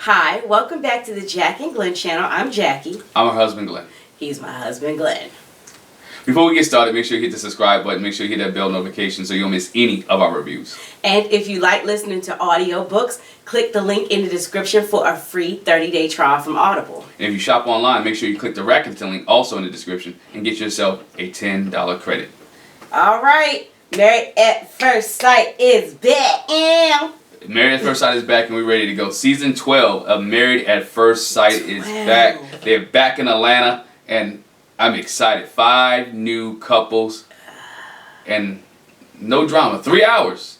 Hi, welcome back to the Jac and Glen channel. I'm Jackie. I'm her husband, Glenn. He's my husband, Glenn. Before we get started, make sure you hit the subscribe button. Make sure you hit that bell notification so you don't miss any of our reviews. And if you like listening to audiobooks, click the link in the description for a free 30-day trial from Audible. And if you shop online, make sure you click the Rakuten link also in the description and get yourself a $10 credit. All right, Married at First Sight is back. Married at First Sight is back and we're ready to go. Season 12 of Married at First Sight is back. They're back in Atlanta and I'm excited. 5 new couples and no drama. 3 hours.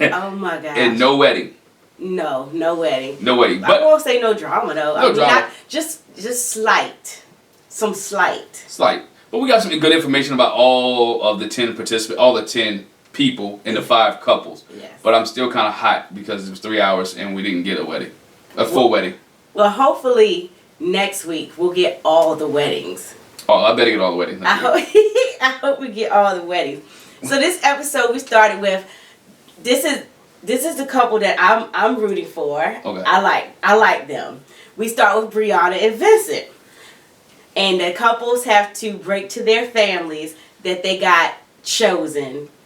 Oh my gosh. And no wedding. No wedding. No wedding. But I won't say no drama though. No drama. Not, just slight. Some slight. Slight. But we got some good information about all of the 10 participants, all the 10 people in the 5 couples. Yes. But I'm still kind of hot because it was 3 hours and we didn't get a wedding. A full wedding. Well, hopefully next week we'll get all the weddings. Oh, I better get all the weddings. I hope we get all the weddings. So this episode we started with, this is the couple that I'm rooting for. Okay. I like them. We start with Briana and Vincent. And the couples have to break to their families that they got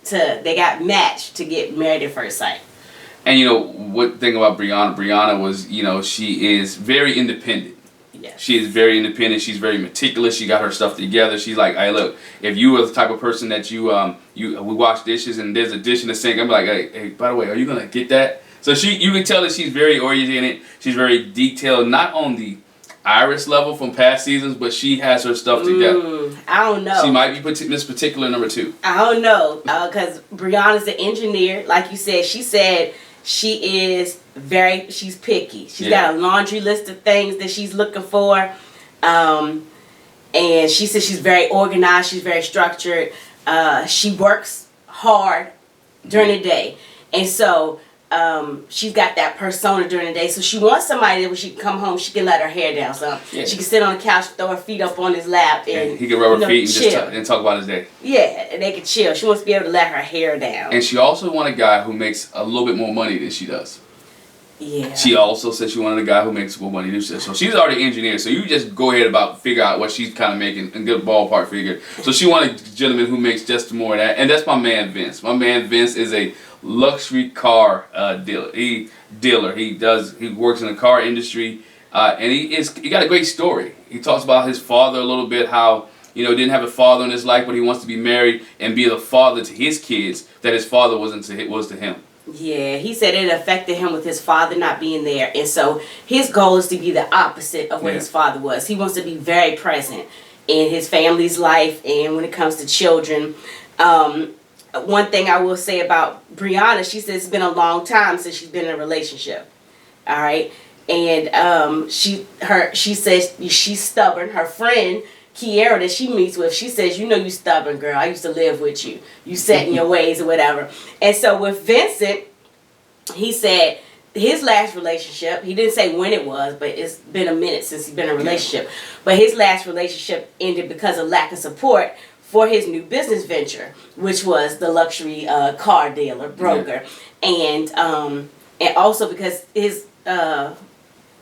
they got matched to get married at first sight. And you know what thing about Briana? Briana was, she is very independent. Yes. She is very independent. She's very meticulous. She got her stuff together. She's like, hey, look, if you were the type of person that we wash dishes and there's a dish in the sink, I'm like, hey, by the way, are you gonna get that? So you can tell that she's very oriented. She's very detailed, not on the Iris level from past seasons, but she has her stuff together. I don't know. She might be Miss Particular number 2. I don't know, because Brianna's an engineer. Like you said, she said she's picky. She's got a laundry list of things that she's looking for. And she said she's very organized. She's very structured. She works hard during the day. And so she's got that persona during the day. So she wants somebody that when she can come home, she can let her hair down. So she can sit on the couch, throw her feet up on his lap. And he can rub her feet and chill. just talk about his day. Yeah, and they can chill. She wants to be able to let her hair down. And she also wants a guy who makes a little bit more money than she does. Yeah. She also said she wanted a guy who makes more money than she does. So she's already an engineer. So you just go ahead figure out what she's kind of making and get a ballpark figure. So she wanted a gentleman who makes just more of that. And that's my man Vince. My man Vince is a luxury car dealer. He works in the car industry. And he got a great story. He talks about his father a little bit, how didn't have a father in his life, but he wants to be married and be the father to his kids that his father was to him. Yeah, he said it affected him with his father not being there. And so his goal is to be the opposite of what his father was. He wants to be very present in his family's life and when it comes to children. One thing I will say about Briana, she says it's been a long time since she's been in a relationship. All right. And she says she's stubborn. Her friend Kiera that she meets with, she says, you stubborn girl. I used to live with you. You set in your ways or whatever. And so with Vincent, he said his last relationship, he didn't say when it was, but it's been a minute since he's been in a relationship. But his last relationship ended because of lack of support for his new business venture, which was the luxury car dealer, broker. And also because his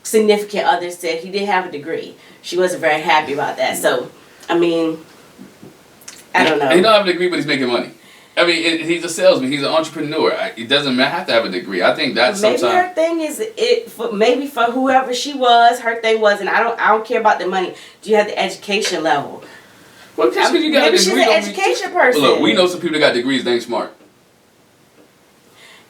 significant other said he didn't have a degree. She wasn't very happy about that. So, I mean, I don't know. He don't have a degree, but he's making money. I mean, he's a salesman. He's an entrepreneur. It doesn't have to have a degree. I think that's maybe her thing is maybe for whoever she was, her thing was, and I don't care about the money. Do you have the education level? Well, just because you got maybe a degree, she's an education person. Look, we know some people that got degrees. They ain't smart.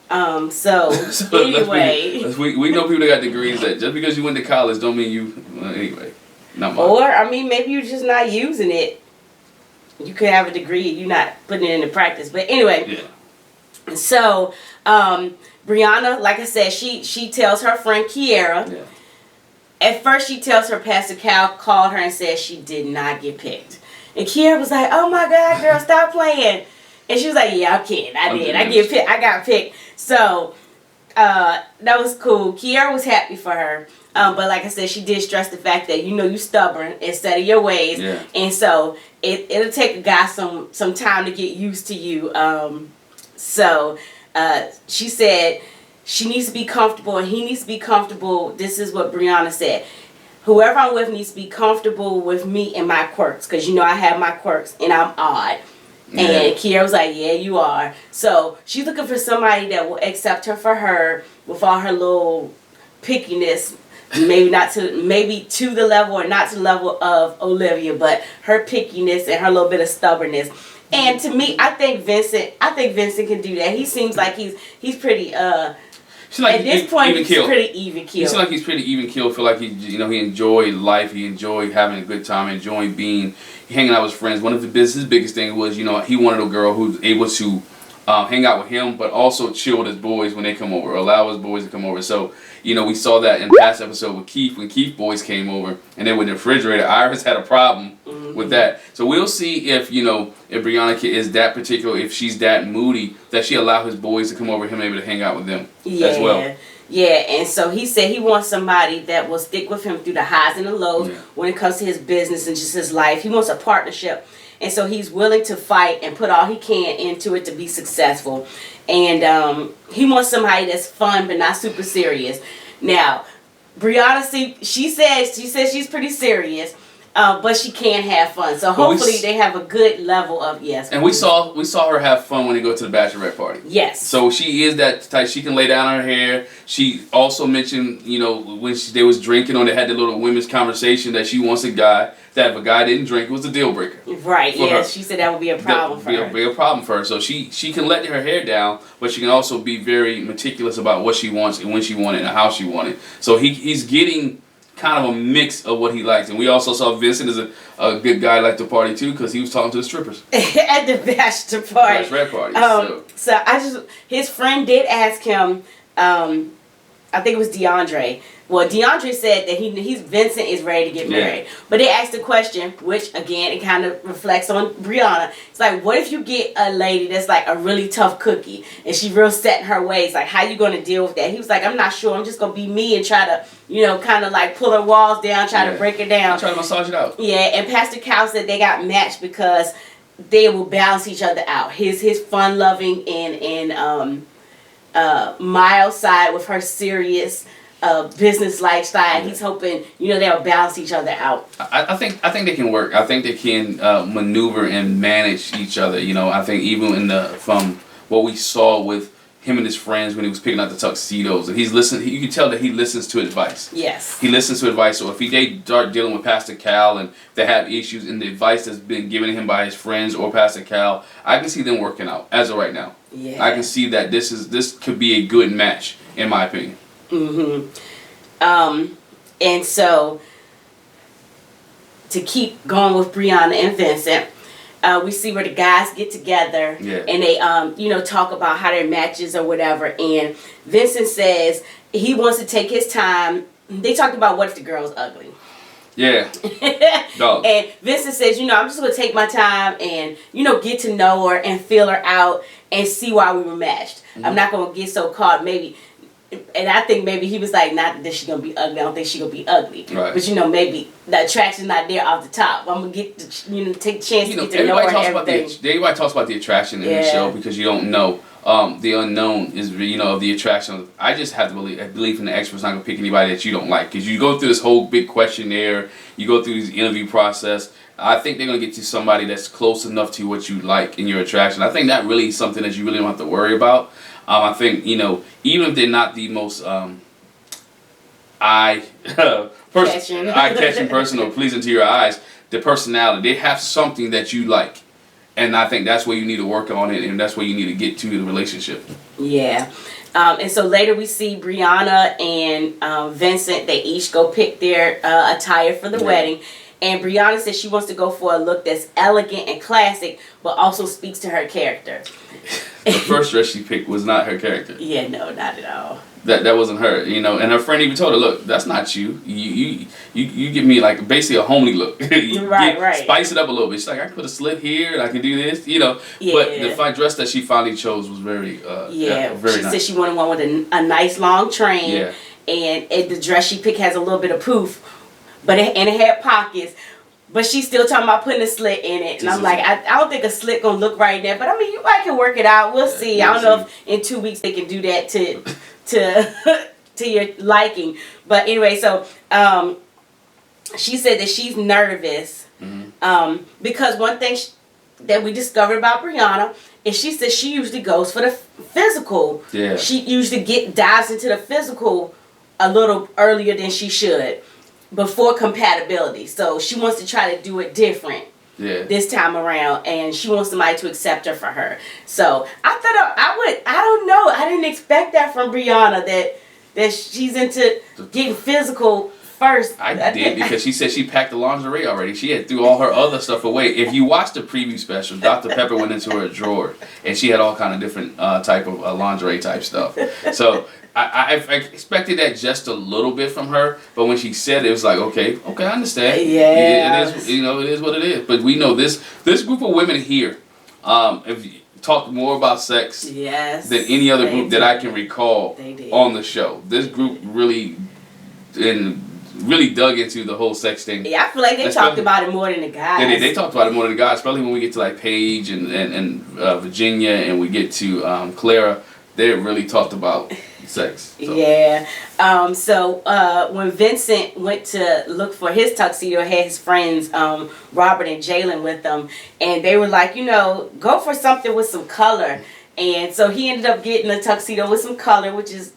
So anyway, we know people that got degrees that just because you went to college don't mean you. Anyway, not mine. Or I mean, maybe you're just not using it. You could have a degree, you're not putting it into practice. But anyway, so Briana, like I said, she tells her friend Kiera. Yeah. At first, she tells her Pastor Cal called her and said she did not get picked, and Kiera was like, "Oh my God, girl, stop playing." And she was like, "Yeah, I'm kidding. I did. I got picked." So that was cool. Kiera was happy for her. But like I said, she did stress the fact that you stubborn instead of your ways. Yeah. And so it'll take a guy some time to get used to you. So she said she needs to be comfortable and he needs to be comfortable. This is what Briana said. Whoever I'm with needs to be comfortable with me and my quirks. Because, you know, I have my quirks and I'm odd. Yeah. And Kiera was like, yeah, you are. So she's looking for somebody that will accept her for her with all her little pickiness. Maybe to the level or not to the level of Olivia, but her pickiness and her little bit of stubbornness. And to me, I think Vincent can do that. He seems like he's pretty like at this point he's pretty even keel. He seems like he's pretty even keel. Feel like he enjoyed life. He enjoyed having a good time. Enjoying hanging out with his friends. One of his biggest thing was he wanted a girl who's able to hang out with him, but also chill with his boys when they come over, allow his boys to come over. So, we saw that in the past episode with Keith, when Keith boys came over, and then with the refrigerator, Iris had a problem with that. So we'll see if Briana is that particular, if she's that moody, that she allow his boys to come over, him able to hang out with them as well. Yeah, and so he said he wants somebody that will stick with him through the highs and the lows when it comes to his business and just his life. He wants a partnership. And so he's willing to fight and put all he can into it to be successful. And he wants somebody that's fun but not super serious. Now, Briana, she says she's pretty serious, but she can have fun. So hopefully they have a good level of And we saw her have fun when they go to the bachelorette party. Yes. So she is that type. She can lay down her hair. She also mentioned, when they was drinking or they had the little women's conversation that she wants a guy. That if a guy didn't drink, it was a deal breaker. Right, yeah. She said that would be a problem for her. Be a problem for her. So she can let her hair down, but she can also be very meticulous about what she wants and when she wants it and how she wants it. So he's getting kind of a mix of what he likes. And we also saw Vincent as a good guy like to party too, because he was talking to the strippers. At the bachelor party. Bachelorette party. So his friend did ask him, I think it was DeAndre. Well, DeAndre said that Vincent is ready to get married. But they asked the question, which again, it kind of reflects on Briana. It's like, what if you get a lady that's like a really tough cookie and she real set in her ways? Like, how you going to deal with that? He was like, I'm not sure. I'm just going to be me and try to, kind of like pull her walls down, try to break her down. Try to massage it out. Yeah, and Pastor Cal said they got matched because they will balance each other out. His fun-loving and mild side with her serious business lifestyle. He's hoping they'll balance each other out. I think they can work. I think they can maneuver and manage each other. I think even from what we saw with him and his friends when he was picking out the tuxedos, and he's listening. You can tell that he listens to advice. Yes. He listens to advice. So if they start dealing with Pastor Cal and they have issues and the advice that's been given to him by his friends or Pastor Cal, I can see them working out as of right now. Yeah. I can see that this could be a good match in my opinion. And so to keep going with Briana and Vincent, we see where the guys get together and they talk about how their matches or whatever, and Vincent says he wants to take his time. They talked about what if the girl's ugly. Yeah. Dog. And Vincent says, I'm just going to take my time and, get to know her and feel her out and see why we were matched. I'm not going to get so caught maybe. And I think maybe he was like, not that she's going to be ugly. I don't think she's going to be ugly. Right. But, maybe the attraction's not there off the top. I'm going to get to, take a chance to get to know her and everything. Everybody talks about the attraction in the show because you don't know. The unknown is, of the attraction. I just have to believe in the expert's not going to pick anybody that you don't like. Because you go through this whole big questionnaire. You go through this interview process. I think they're going to get you somebody that's close enough to what you like in your attraction. I think that really is something that you really don't have to worry about. I think, even if they're not the most eye-catching person or pleasing to your eyes, the personality, they have something that you like. And I think that's where you need to work on it, and that's where you need to get to the relationship. Yeah. And so later we see Briana and Vincent, they each go pick their attire for the wedding. And Briana says she wants to go for a look that's elegant and classic, but also speaks to her character. The first dress she picked was not her character. Yeah, no, not at all. That wasn't her, And her friend even told her, look, that's not you. You give me like basically a homely look. Right. Spice it up a little bit. She's like, I can put a slit here and I can do this, Yeah. But the dress that she finally chose was very, very she nice. said she wanted one with a nice long train. Yeah. And the dress she picked has a little bit of poof, but it had pockets. But she's still talking about putting a slit in it. And I'm like, I don't think a slit going to look right there. But, I mean, you might can work it out. We'll see. I don't know if in 2 weeks they can do that to to to your liking. But anyway, so she said that she's nervous because one thing that we discovered about Briana is she said she usually goes for the physical. Yeah. She usually dives into the physical a little earlier than she should before compatibility. So she wants to try to do it different. Yeah. This time around, and she wants somebody to accept her for her. So I thought I don't know. I didn't expect that from Briana that she's into getting physical first. I did because she said she packed the lingerie already. She had threw all her other stuff away. If you watch the preview special, Dr. Pepper went into her drawer and she had all kind of different type of lingerie type stuff. So I expected that just a little bit from her, but when she said it, it was like, okay, I understand. Yeah, it is. It is what it is. But we know this group of women here, if you talk more about sex than any other group that I can recall on the show. This group really dug into the whole sex thing. Yeah, I feel like they talked about it more than the guys. They talked about it more than the guys, especially when we get to like Paige and Virginia, and we get to Clara. They really talked about sex. So. Yeah. So when Vincent went to look for his tuxedo, had his friends Robert and Jalen with them, and they were like, go for something with some color. And so he ended up getting a tuxedo with some color, which is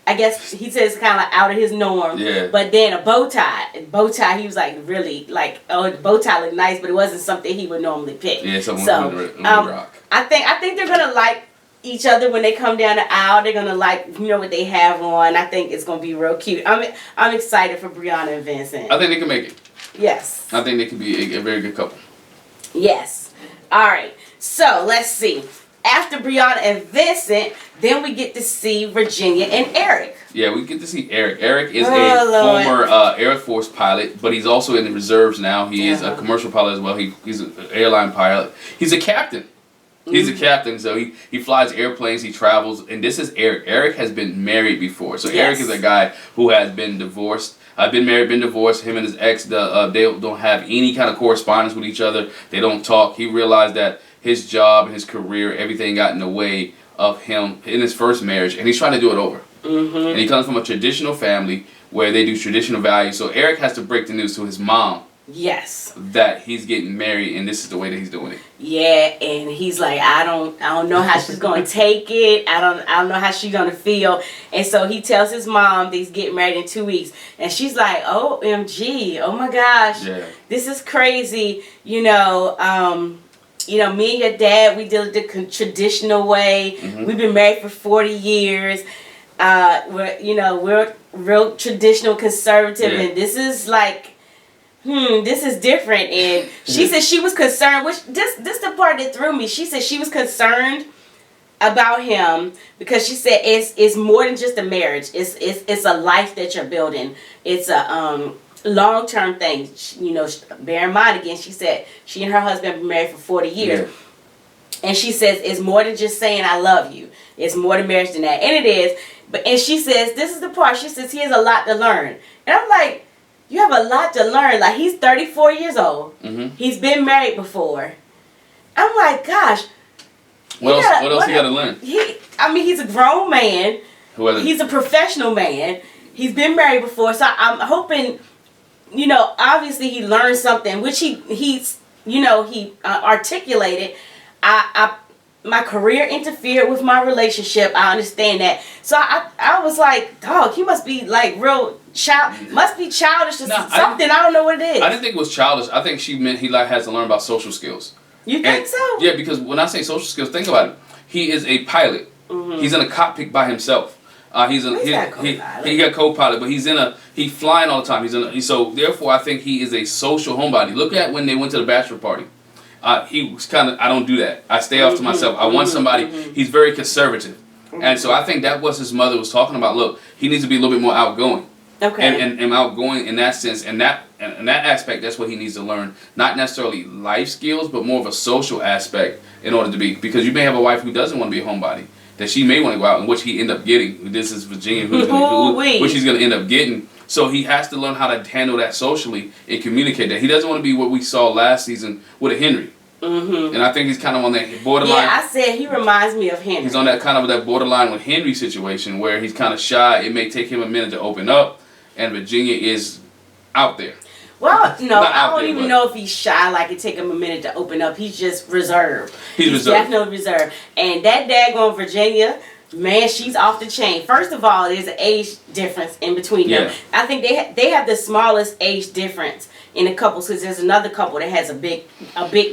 I guess he says kind of out of his norm. Yeah. But then a bow tie. He was like really like, oh, the bow tie looked nice, but it wasn't something he would normally pick. Yeah, something rock. I think they're gonna like each other when they come down the aisle. They're gonna like what they have on. I think it's gonna be real cute. I'm excited for Briana and Vincent. I think they can make it. Yes. I think they could be a very good couple. Yes. All right. So let's see. After Briana and Vincent, then we get to see Virginia and Erik. Yeah, we get to see Erik. Erik is a former Air Force pilot, but he's also in the reserves now. He is a commercial pilot as well. He's an airline pilot. He's a captain. He's a captain, so he flies airplanes, he travels, and this is Erik. Erik has been married before. So Erik is a guy who has been divorced. Been married, been divorced. Him and his ex, they don't have any kind of correspondence with each other. They don't talk. He realized that his job, his career, everything got in the way of him in his first marriage, and he's trying to do it over. And he comes from a traditional family where they do traditional values. So Erik has to break the news to his mom. Yes. That he's getting married, and this is the way that he's doing it. Yeah, and he's like, I don't know how she's gonna take it. I don't know how she's gonna feel. And so he tells his mom that he's getting married in 2 weeks, and she's like, OMG, oh my gosh, this is crazy. Me and your dad, we did it the traditional way. We've been married for 40 years. We're real traditional conservative, and this is like, this is different. And she said she was concerned, which this the part that threw me. She said she was concerned about him because she said it's more than just a marriage. It's a life that you're building. It's a long-term thing. Bear in mind again, she said she and her husband have been married for 40 years. And she says it's more than just saying I love you. It's more than marriage than that. And it is. And she says, this is the part, she says he has a lot to learn. And I'm like, you have a lot to learn. Like, he's 34 years old. He's been married before. I'm like, gosh. What else he got to learn? He's a grown man. He's a professional man. He's been married before. So I'm hoping, obviously he learned something, which he articulated. My career interfered with my relationship. I understand that. So I was like, dog, he must be like real must be childish or something. I don't know what it is. I didn't think it was childish. I think she meant he has to learn about social skills. You think so? Yeah, because when I say social skills, think about it. He is a pilot. He's in a cockpit by himself. He got co-pilot, but he's flying all the time. So therefore I think he is a social homebody. Look at when they went to the bachelor party. He was kind of, I don't do that. I stay off to myself. I want somebody, he's very conservative. And so I think that was his mother was talking about. Look, he needs to be a little bit more outgoing. Okay. And outgoing in that sense, and that aspect, that's what he needs to learn. Not necessarily life skills, but more of a social aspect in order to be. Because you may have a wife who doesn't want to be a homebody. That she may want to go out, and which he end up getting. This is Virginia, which he's going to end up getting. So he has to learn how to handle that socially and communicate that. He doesn't want to be what we saw last season with a Henry. And I think he's kind of on that borderline. Yeah, I said he reminds me of Henry. He's on that kind of that borderline with Henry situation where he's kind of shy. It may take him a minute to open up, and Virginia is out there. Well, no, I don't even know if he's shy. Like it take him a minute to open up. He's just reserved. He's definitely reserved. And that daggone Virginia, man, she's off the chain. First of all, there's an age difference in between them. I think they have the smallest age difference in the couples because there's another couple that has a big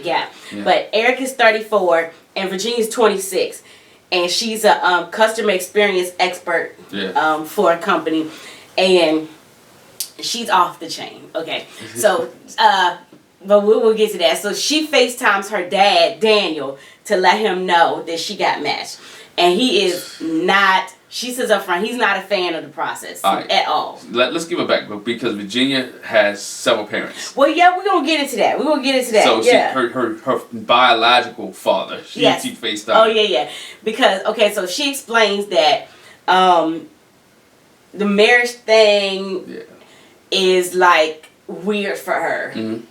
gap. But Erik is 34 and Virginia's 26, and she's a customer experience expert for a company, and she's off the chain. Okay, so but we'll get to that. So she FaceTimes her dad Daniel to let him know that she got matched. And he is not, she says up front, he's not a fan of the process at all. Let's give it back, because Virginia has several parents. Well, yeah, we're going to get into that. So her biological father, she FaceTime. Oh, yeah. Because, okay, so she explains that the marriage thing is like weird for her in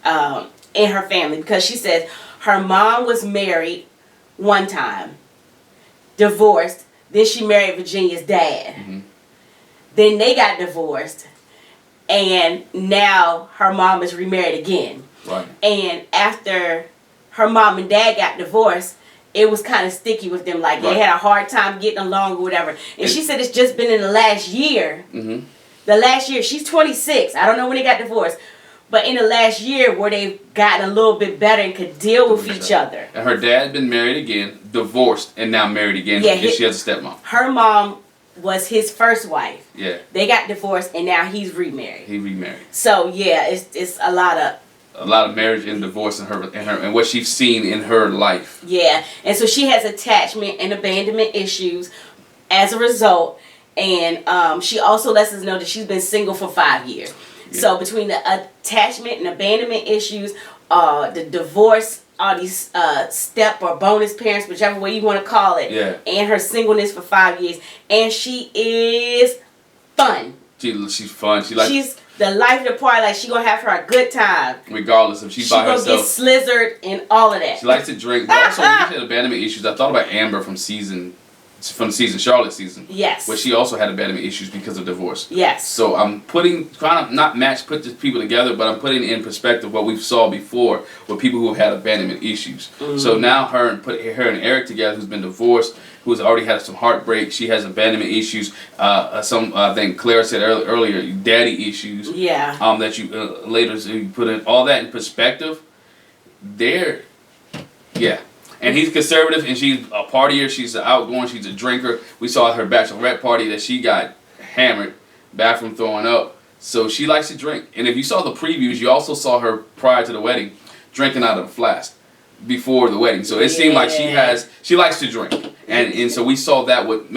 her family. Because she says her mom was married one time, divorced, then she married Virginia's dad. Then they got divorced, and now her mom is remarried again. Right. And after her mom and dad got divorced, it was kind of sticky with them. Like they had a hard time getting along or whatever. And she said it's just been in the last year. The last year, she's 26. I don't know when they got divorced. But in the last year where they've gotten a little bit better and could deal with each other. And her dad had been married again, divorced, and now married again. Yeah, and she has a stepmom. Her mom was his first wife. Yeah. They got divorced and now he's remarried. He remarried. So yeah, it's a lot of marriage and divorce in her and what she's seen in her life. Yeah. And so she has attachment and abandonment issues as a result. And she also lets us know that she's been single for 5 years. Yeah. So between the attachment and abandonment issues, the divorce, all these step or bonus parents, whichever way you want to call it, and her singleness for 5 years, and she is fun. She's fun. She's the life of the party. Like she gonna have her a good time, regardless if she's by herself. She gonna get slizzard and all of that. She likes to drink. But also, when you said abandonment issues, I thought about Amber from Charlotte's season. Yes. Where she also had abandonment issues because of divorce. Yes. So I'm put the people together, but I'm putting in perspective what we saw before with people who have had abandonment issues. So now her and Erik together, who's been divorced, who's already had some heartbreak. She has abandonment issues. I think Claire said earlier, daddy issues. Yeah. That you later so you put in all that in perspective. And he's conservative, and she's a partier. She's outgoing. She's a drinker. We saw at her bachelorette party that she got hammered, bathroom throwing up. So she likes to drink. And if you saw the previews, you also saw her prior to the wedding drinking out of a flask before the wedding. So it seemed like she likes to drink. And so we saw that with,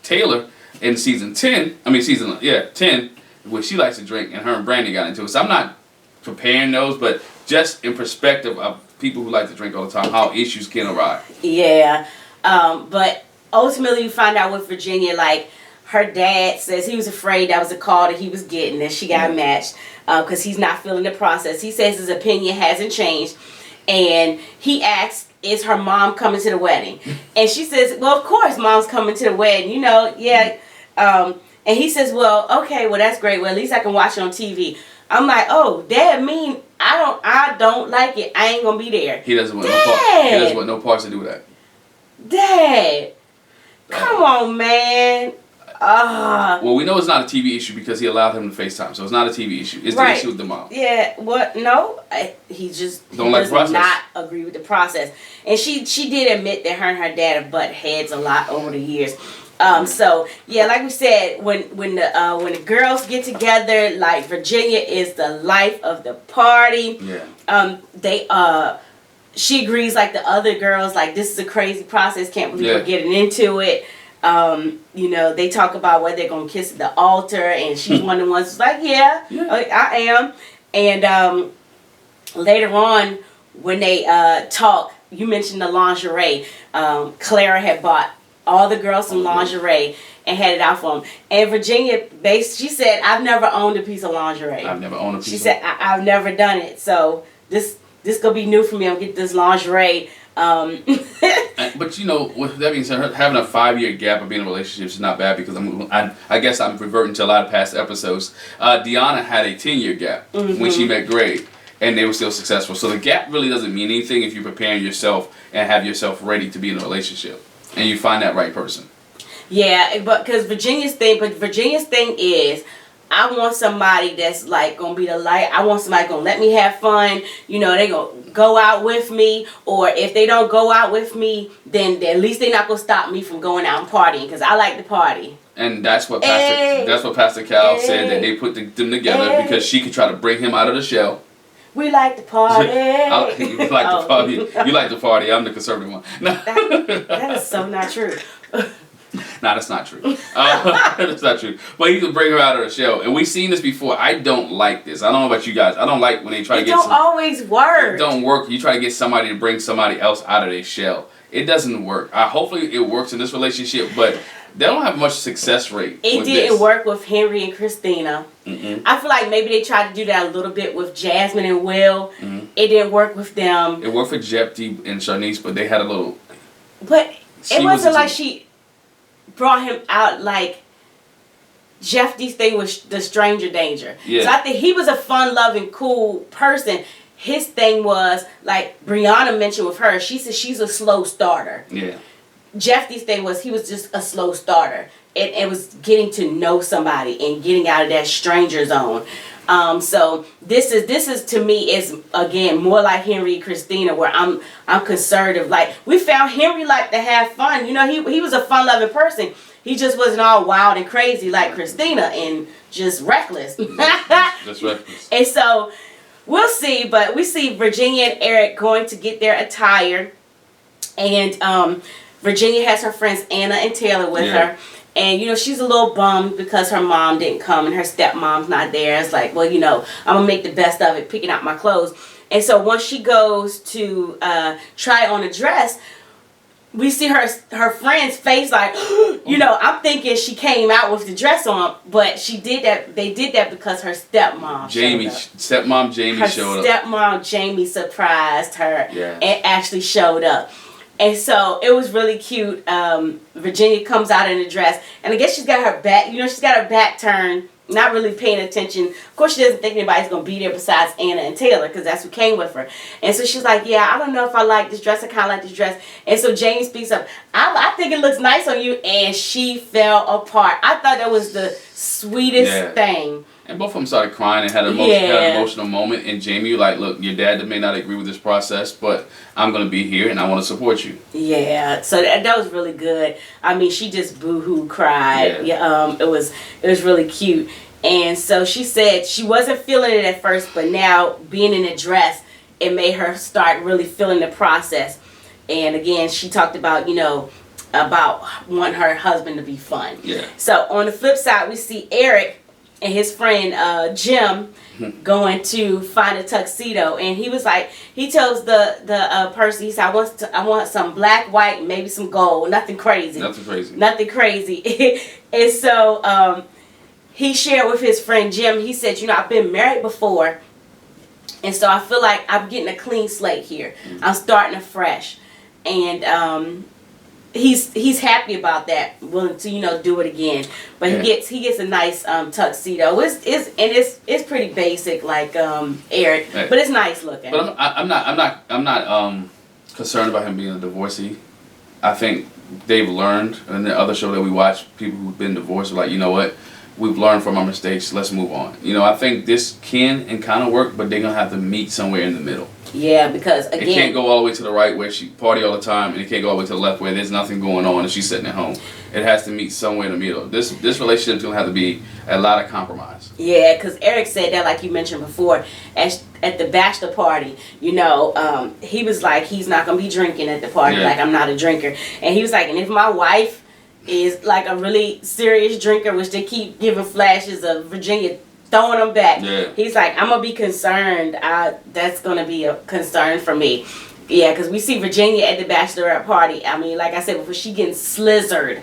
Taylor in season 10, where she likes to drink, and her and Brandy got into it. So I'm not comparing those, but just in perspective of people who like to drink all the time, how issues can arise. Yeah. But ultimately you find out with Virginia, like, her dad says he was afraid that was a call that he was getting, that she got matched, because he's not feeling the process. He says his opinion hasn't changed. And he asks, is her mom coming to the wedding? And she says, well, of course mom's coming to the wedding. And he says, well, okay, well, that's great. Well, at least I can watch it on TV. I'm like, oh, Dad, I don't like it. I ain't gonna be there. He doesn't want no part. He doesn't want no parts to do with that. Dad, come on, man. Well, we know it's not a TV issue because he allowed him to FaceTime, so it's not a TV issue. It's the issue with the mom. Yeah, what? No, he does not agree with the process. And she did admit that her and her dad have butted heads a lot over the years. So yeah, like we said, when the girls get together, like Virginia is the life of the party. Yeah. She agrees like the other girls, like this is a crazy process. Can't believe we're getting into it. They talk about whether they're gonna kiss at the altar, and she's one of the ones who's like, I am. And later on, when they talk, you mentioned the lingerie. Clara had bought all the girls some lingerie and had it out for them. And Virginia, she said, I've never owned a piece of lingerie. I've never owned a piece. She said, I've never done it. So this this gonna be new for me. I'm gonna get this lingerie. But you know, with that being said, having a 5-year gap of being in a relationship is not bad because I guess I'm reverting to a lot of past episodes. Deanna had a 10-year gap when she met Greg, and they were still successful. So the gap really doesn't mean anything if you're preparing yourself and have yourself ready to be in a relationship, and you find that right person. Yeah, but because Virginia's thing is, I want somebody that's like gonna be the light. I want somebody gonna let me have fun. You know, they gonna go out with me, or if they don't go out with me, then at least they're not gonna stop me from going out and partying because I like to party. And that's what Pastor Cal said, that they put them together because she could try to bring him out of the shell. We like to party. You like to party. You like to party. I'm the conservative one. That is so not true. Nah, that's not true. That's not true. But you can bring her out of the shell. And we've seen this before. I don't like this. I don't know about you guys. I don't like when they try to get... It don't always work. It don't work. You try to get somebody to bring somebody else out of their shell. It doesn't work. Hopefully it works in this relationship, but they don't have much success rate. It didn't work with Henry and Christina. I feel like maybe they tried to do that a little bit with Jasmine and Will. It didn't work with them. It worked for Jephty and Shanice, but they had a little... But it wasn't like she brought him out like Jephty's thing was the stranger danger. Yeah. So I think he was a fun-loving, cool person. His thing was, like Briana mentioned with her, she said she's a slow starter. Yeah. Jephty's thing was he was just a slow starter. It was getting to know somebody and getting out of that stranger zone. So this is to me is again more like Henry and Christina, where I'm conservative. Like we found Henry liked to have fun. You know, he was a fun loving person. He just wasn't all wild and crazy like Christina and just reckless. Just reckless. And so we'll see, but we see Virginia and Erik going to get their attire, and Virginia has her friends Anna and Taylor with her. And, you know, she's a little bummed because her mom didn't come and her stepmom's not there. It's like, well, you know, I'm going to make the best of it, picking out my clothes. And so once she goes to try on a dress, we see her friend's face like, you know, I'm thinking she came out with the dress on, but she did that. They did that because her stepmom Jamie showed up. Stepmom Jamie surprised her and actually showed up. And so it was really cute. Virginia comes out in a dress, and I guess she's got her back, you know, she's got her back turned, not really paying attention. Of course, she doesn't think anybody's going to be there besides Anna and Taylor, because that's who came with her. And so she's like, yeah, I don't know if I like this dress. I kind of like this dress. And so Jamie speaks up, I think it looks nice on you. And she fell apart. I thought that was the sweetest thing. And both of them started crying and had an emotional moment. And Jamie was like, look, your dad may not agree with this process, but I'm going to be here and I want to support you. Yeah, so that was really good. I mean, she just boo-hoo cried. It was really cute. And so she said she wasn't feeling it at first, but now being in a dress, it made her start really feeling the process. And again, she talked about, you know, about wanting her husband to be fun. Yeah. So on the flip side, we see Erik and his friend Jim going to find a tuxedo, and he was like, he tells the person, he said, I want some black, white, maybe some gold, nothing crazy. And so he shared with his friend Jim, he said, you know, I've been married before, and so I feel like I'm getting a clean slate here. I'm starting afresh, and he's happy about that, willing to, you know, do it again. But he gets a nice tuxedo. It's pretty basic like Erik, but it's nice looking. But I'm not concerned about him being a divorcee. I think they've learned, and the other show that we watch, people who've been divorced are like, you know what, we've learned from our mistakes, let's move on. You know, I think this can and kind of work, but they're gonna have to meet somewhere in the middle. Yeah, because again, it can't go all the way to the right where she party all the time, and it can't go all the way to the left where there's nothing going on and she's sitting at home. It has to meet somewhere in the middle. This relationship's gonna have to be a lot of compromise. Yeah, because Erik said that, like you mentioned before, at the bachelor party. You know, he was like, he's not gonna be drinking at the party. Like, I'm not a drinker, and he was like, and if my wife is like a really serious drinker, which they keep giving flashes of Virginia throwing them back. He's like, I'm gonna be concerned. That's gonna be a concern for me. Yeah, because we see Virginia at the bachelorette party. I mean, like I said before, she getting slizzard.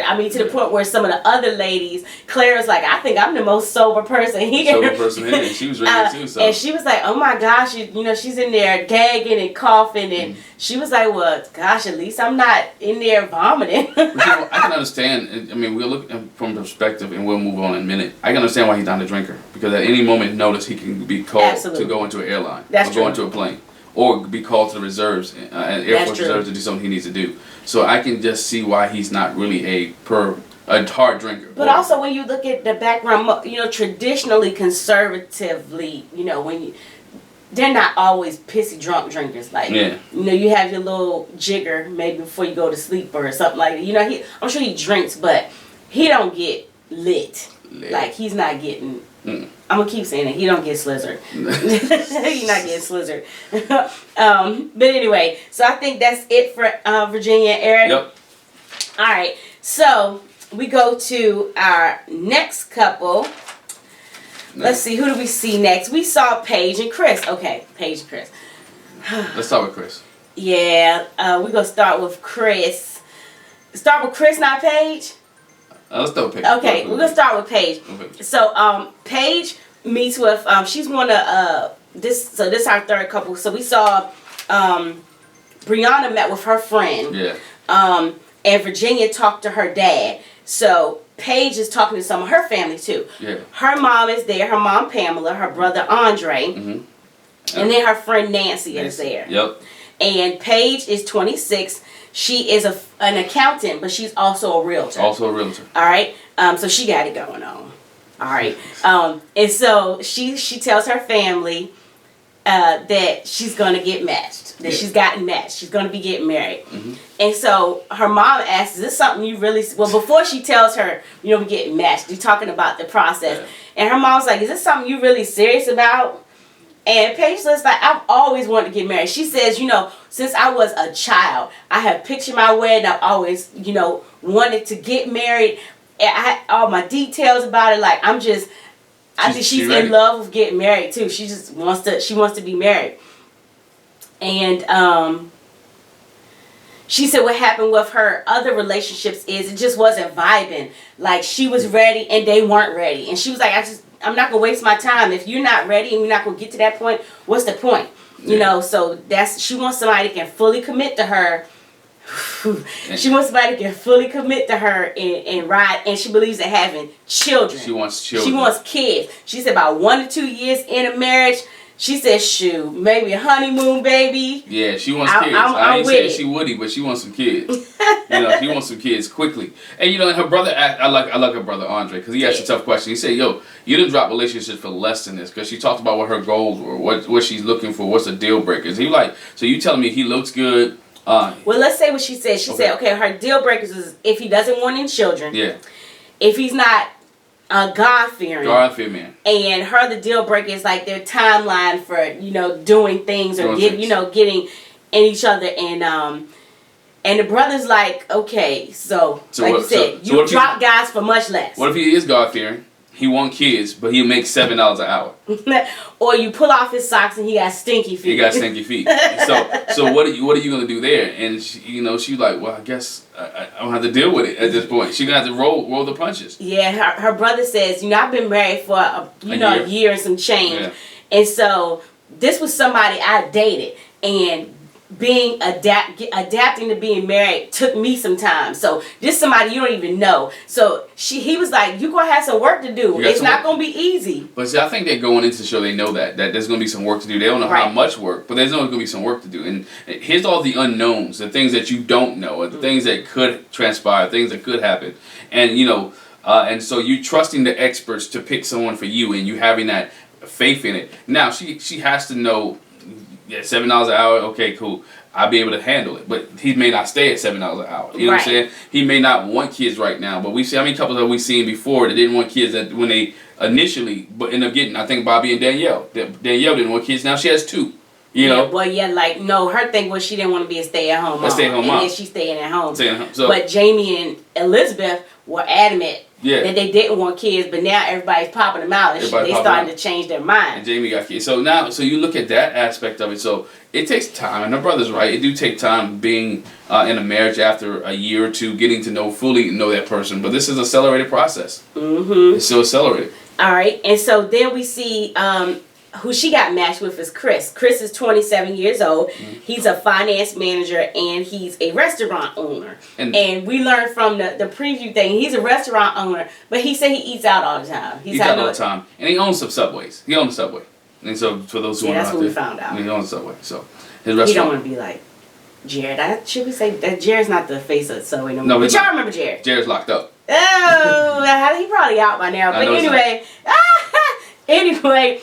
I mean, to the point where some of the other ladies, Claire's like, I think I'm the most sober person here. Sober person here. She was ready too. So. And she was like, oh my gosh, you know, she's in there gagging and coughing. And she was like, well, gosh, at least I'm not in there vomiting. But, you know, I can understand. I mean, we'll look from perspective and we'll move on in a minute. I can understand why he's not a drinker. Because at any moment, notice he can be called to go into an airline. Or go into a plane. Or be called to the reserves, Air Force Reserves, to do something he needs to do. So I can just see why he's not really a hard drinker. But also when you look at the background, you know, traditionally, conservatively, you know, they're not always pissy drunk drinkers. Like, you know, you have your little jigger maybe before you go to sleep or something like that. You know, I'm sure he drinks, but he don't get lit. Like, he's not getting... I'm gonna keep saying it. He don't get slizzard. He's not getting slizzard. But anyway, so I think that's it for Virginia and Erik. Yep. All right. So we go to our next couple. Let's see. Who do we see next? We saw Paige and Chris. Okay, Paige and Chris. Let's start with Chris. Yeah. We're gonna start with Chris. Start with Chris, not Paige. Let's start with Paige. Okay, we're gonna start with Paige. Okay. So, Paige meets with she's one of this. So this is our third couple. So we saw Briana met with her friend. Yeah. And Virginia talked to her dad. So Paige is talking to some of her family too. Yeah. Her mom is there. Her mom Pamela. Her brother Andre. And then her friend Nancy is there. Yep. And Paige is 26. She is an accountant, but she's also a realtor. All right. So she got it going on. All right. And so she tells her family that she's going to get matched. That she's gotten matched. She's going to be getting married. And so her mom asks, is this something you really... Well, before she tells her, you know, we get matched, you're talking about the process. And her mom's like, is this something you really serious about? And Paige says, like, I've always wanted to get married. She says, you know, since I was a child, I have pictured my wedding. I've always, you know, wanted to get married. And I had all my details about it. Like, I think she's in love with getting married too. She just wants to be married. And she said what happened with her other relationships is it just wasn't vibing. Like, she was ready and they weren't ready. And she was like, I'm not gonna waste my time. If you're not ready and you're not gonna get to that point, what's the point? You know, so she wants somebody that can fully commit to her. She wants somebody that can fully commit to her and ride, and she believes in having children. She wants children. She wants kids. She said about 1 to 2 years in a marriage, she said, shoot, maybe a honeymoon baby. Yeah, she wants kids. I ain't saying she would, but she wants some kids. You know, she wants some kids quickly. And you know, and her brother, I like her brother Andre, because he asked a tough question. He said, yo, you didn't drop relationships for less than this, because she talked about what her goals were, what she's looking for, what's the deal breakers. He like, so you telling me he looks good? Well, let's say what she said. She said, okay, her deal breakers is if he doesn't want any children. Yeah. If he's not God-fearing. God-fearing. And her, the deal breaker is like their timeline for, you know, doing things or getting in each other. And the brother's like, okay, so like you said, you drop guys for much less. What if he is God-fearing? He wants kids, but he'll make $7 an hour. Or you pull off his socks and he got stinky feet. He got stinky feet. So what are you gonna do there? And she's like, well, I guess I don't have to deal with it at this point. She's gonna have to roll the punches. Yeah, her brother says, you know, I've been married for a year and some change, and so this was somebody I dated, and being adapting to being married took me some time. So this somebody you don't even know. So he was like, you're gonna have some work to do. It's not gonna be easy. But see, I think they're going into the show, they know that there's gonna be some work to do. They don't know how much work, but there's always gonna be some work to do. And here's all the unknowns, the things that you don't know, the things that could transpire, things that could happen. And you know, and so you trusting the experts to pick someone for you, and you having that faith in it. Now she has to know. Yeah, $7 an hour, okay, cool. I'll be able to handle it. But he may not stay at $7 an hour. You know what I'm saying? He may not want kids right now. But we see how many couples have we seen before that didn't want kids that when they initially but end up getting, I think Bobby and Danielle. Danielle didn't want kids. Now she has 2. You know? Well, no, her thing was she didn't want to be a stay-at-home mom. And then she's staying at home. So, but Jamie and Elizabeth were adamant that they didn't want kids, but now everybody's popping them out and they starting to change their mind. And Jamie got kids. So now, so you look at that aspect of it. So it takes time, and her brother's right. It do take time being in a marriage after a year or two, getting to fully know that person. But this is an accelerated process. Mm-hmm. It's still accelerated. All right, and so then we see who she got matched with is Chris. Chris is 27 years old. Mm-hmm. He's a finance manager and he's a restaurant owner. And we learned from the preview thing, he's a restaurant owner, but he said he eats out all the time. He eats out all the time. And he owns some Subways. He owns a Subway. And so for those who that's what we found out. He owns a Subway. So his restaurant. You don't want to be like Jared. Should we say that Jared's not the face of Subway no more? But y'all remember Jared. Jared's locked up. Oh, he probably out by now. But anyway,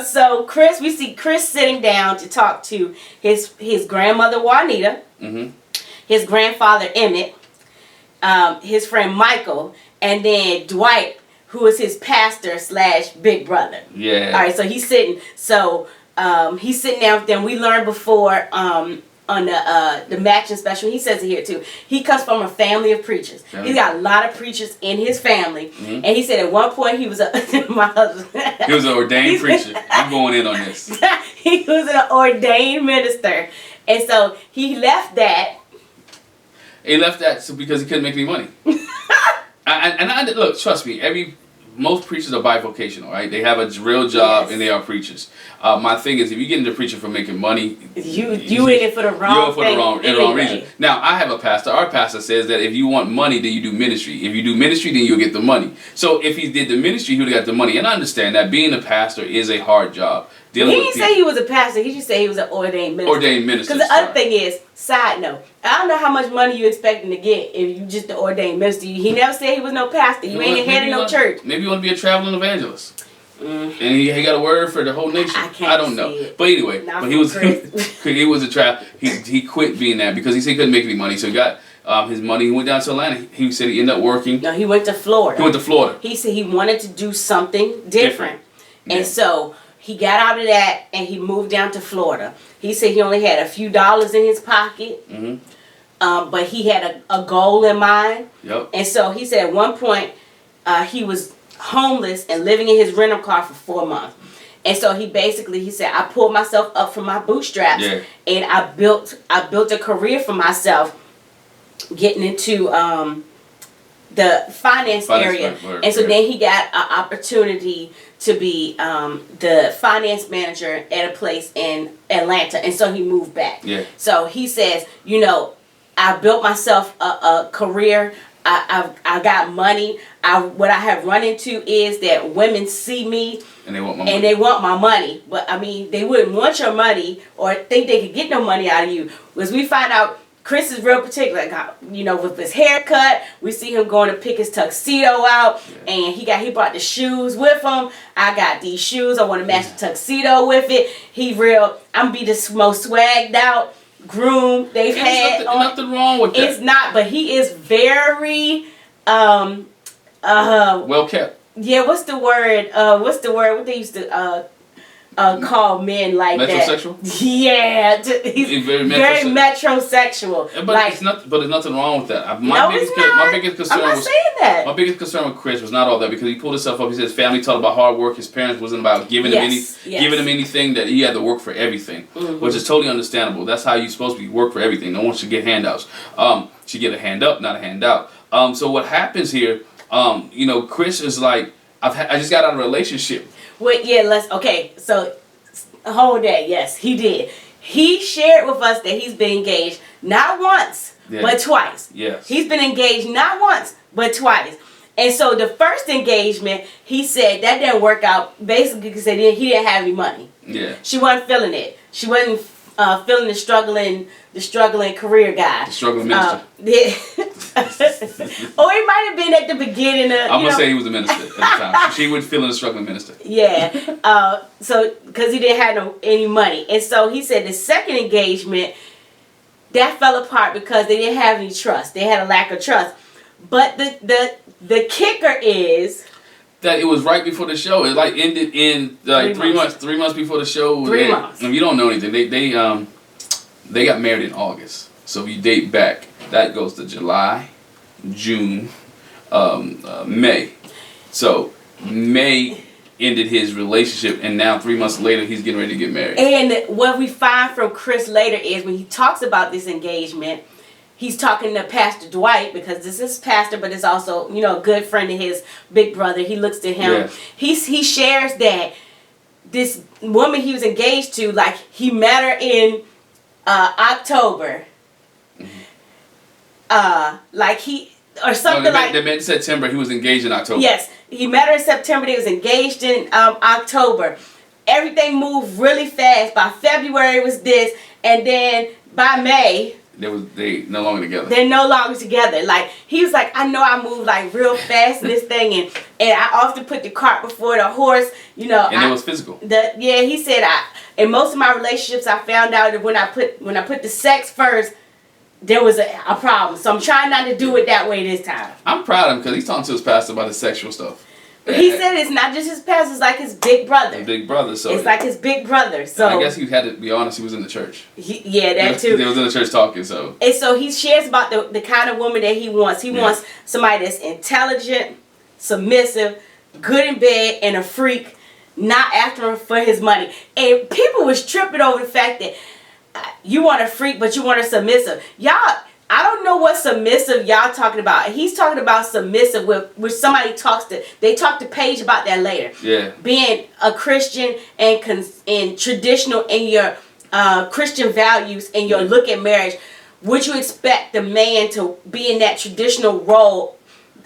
so Chris, we see Chris sitting down to talk to his grandmother Juanita, his grandfather Emmett, his friend Michael, and then Dwight, who is his pastor / big brother. Yeah. All right, so he's sitting. So he's sitting down with them. We learned before on the matching special, he says it here too. He comes from a family of preachers. Yeah. He's got a lot of preachers in his family, and he said at one point he was my husband. He was an ordained preacher. I'm going in on this. He was an ordained minister, and so he left that. He left that because he couldn't make any money. and look, trust me, most preachers are bivocational, right? They have a real job and they are preachers. My thing is, if you get into preaching for making money, you in it for the wrong thing. You're in the wrong reason. Now, I have a pastor. Our pastor says that if you want money, then you do ministry. If you do ministry, then you'll get the money. So if he did the ministry, he would have got the money. And I understand that being a pastor is a hard job. He didn't say he was a pastor. He just said he was an ordained minister. Ordained minister. Because the other thing is, side note, I don't know how much money you expecting to get if you just an ordained minister. He never said he was no pastor. You ain't head of no church. Maybe you want to be a traveling evangelist. And he got a word for the whole nation. I don't know. But anyway, he was he quit being that because he said he couldn't make any money. So he got his money. He went down to Atlanta. He said he ended up working. No, he went to Florida. He went to Florida. He said he wanted to do something different. And so he got out of that and he moved down to Florida. He said he only had a few dollars in his pocket, but he had a goal in mind. Yep. And so he said at one point he was homeless and living in his rental car for 4 months. And so he said, I pulled myself up from my bootstraps and I built a career for myself getting into the finance area. And so then he got an opportunity to be the finance manager at a place in Atlanta, and so he moved back. Yeah. So he says, I built myself a career. I got money. What I have run into is that women see me and they want my money. But I mean, they wouldn't want your money or think they could get no money out of you. Because we find out Chris is real particular, with his haircut. We see him going to pick his tuxedo out, and he brought the shoes with him. I got these shoes. I want to match the tuxedo with it. I'm be the most swagged out groom they've had. Nothing wrong with that. It's not, but he is very well kept. Yeah, what's the word? What they used to call men like metrosexual? That. Yeah, he's very metrosexual. But there's nothing wrong with that. My biggest concern with Chris was not all that, because he pulled himself up. He said his family taught about hard work. His parents wasn't about giving him anything, that he had to work for everything, which is totally understandable. That's how you're supposed to be, work for everything. No one should get handouts. Should get a hand up, not a handout. So what happens here? Chris is like, I just got out of a relationship. So hold that. Yes, he did. He shared with us that he's been engaged not once, but twice. Yes. He's been engaged not once, but twice. And so the first engagement, he said that didn't work out, basically because he didn't have any money. Yeah. She wasn't feeling it. She wasn't feeling the struggling career guy. The struggling minister. Or he might have been at the beginning of. I'm gonna say he was a minister at the time. She was feeling a struggling minister. Yeah. So because he didn't have any money, and so he said the second engagement that fell apart because they didn't have any trust. They had a lack of trust. But the kicker is that it was right before the show. It ended in 3 months. 3 months before the show. 3 months. If you don't know anything, they got married in August. So if you date back, that goes to July, June, May. So May ended his relationship, and now 3 months later he's getting ready to get married. And what we find from Chris later is when he talks about this engagement, he's talking to Pastor Dwight, because this is pastor, but it's also, you know, a good friend of his, big brother. He looks to him. Yeah. He shares that this woman he was engaged to, like, he met her in October. Like he, or something they met in September. He was engaged in October. Yes, he met her in September. They was engaged in October. Everything moved really fast. By February it was this, and then by May they no longer together. They're no longer together. Like, he was like, I know I moved like real fast in this thing, and I often put the cart before the horse, you know. And it was physical. He said, in most of my relationships I found out that when I put the sex first, there was a problem. So I'm trying not to do it that way this time. I'm proud of him because he's talking to his pastor about his sexual stuff. But he said it's not just his pastor, it's like his big brother. His big brother, so it's like his big brother. So I guess he had to be honest, he was in the church. That too. He was in the church talking, so. And so he shares about the kind of woman that he wants. He wants somebody that's intelligent, submissive, good in bed, and a freak, not after him for his money. And people was tripping over the fact that you want a freak, but you want a submissive. Y'all, I don't know what submissive y'all talking about. He's talking about submissive with somebody they talk to Paige about that later. Yeah. Being a Christian and traditional in your Christian values and your look at marriage. Would you expect the man to be in that traditional role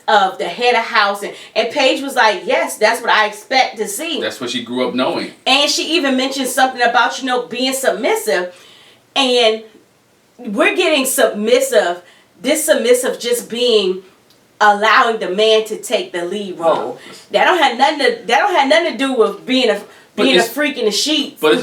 of the head of house? And Paige was like, yes, that's what I expect to see. That's what she grew up knowing. And she even mentioned something about, being submissive. And we're getting submissive. This submissive just being allowing the man to take the lead role. That don't have nothing to do with being a freak in the sheets. But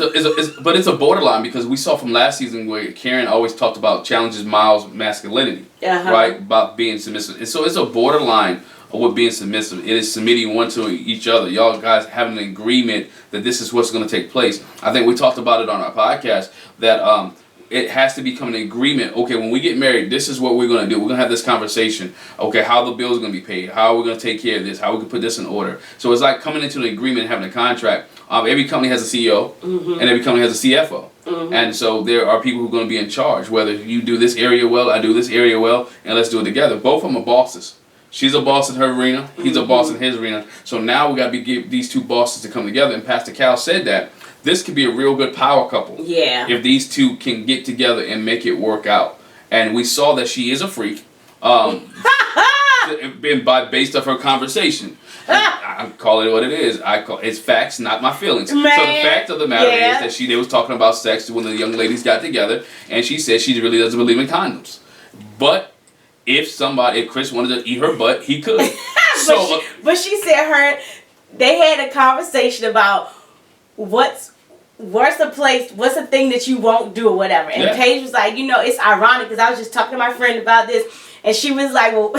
it's a borderline, because we saw from last season where Karen always talked about challenges Miles' masculinity, right? About being submissive, and so it's a borderline of what being submissive. It is submitting one to each other. Y'all guys having an agreement that this is what's going to take place. I think we talked about it on our podcast that it has to become an agreement. Okay, when we get married, this is what we're going to do. We're going to have this conversation. Okay, how the bills are going to be paid. How are we going to take care of this? How we can put this in order. So it's like coming into an agreement and having a contract. Every company has a CEO, and every company has a CFO. And so there are people who are going to be in charge. Whether you do this area well, I do this area well, and let's do it together. Both of them are bosses. She's a boss in her arena. He's a boss in his arena. So now we got to get these two bosses to come together. And Pastor Cal said that this could be a real good power couple. Yeah. If these two can get together and make it work out. And we saw that she is a freak. Based off her conversation. I call it what it is. It's facts, not my feelings. Man, so the fact of the matter is that they was talking about sex when the young ladies got together, and she said she really doesn't believe in condoms. But if Chris wanted to eat her butt, he could. but she said they had a conversation about what's the thing that you won't do or whatever. And Paige was like, it's ironic because I was just talking to my friend about this, and she was like, well,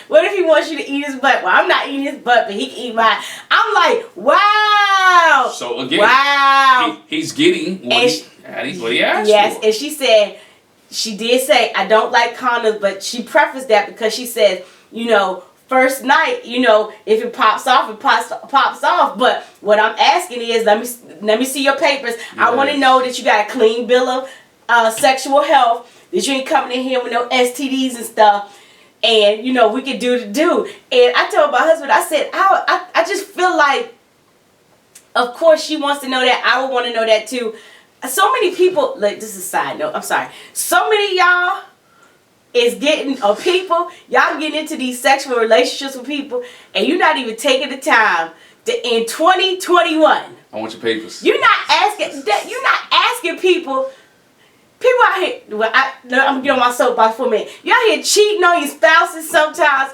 what if he wants you to eat his butt? Well, I'm not eating his butt, but he can eat mine. I'm like, wow. So again, he's getting what he asked for. Yes, and she did say, I don't like condoms, but she prefaced that because she said, first night, if it pops off, it pops off. But what I'm asking is, let me see your papers. Yes. I want to know that you got a clean bill of sexual health, that you ain't coming in here with no STDs and stuff. And, we can do. And I told my husband, I said, I just feel like, of course she wants to know that. I would want to know that too. So many people, like, this is a side note, I'm sorry. So many y'all is y'all getting into these sexual relationships with people, and you're not even taking the time to, in 2021. I want your papers. You're not asking people out here, I'm gonna get on my soapbox for a minute. You out here cheating on your spouses sometimes,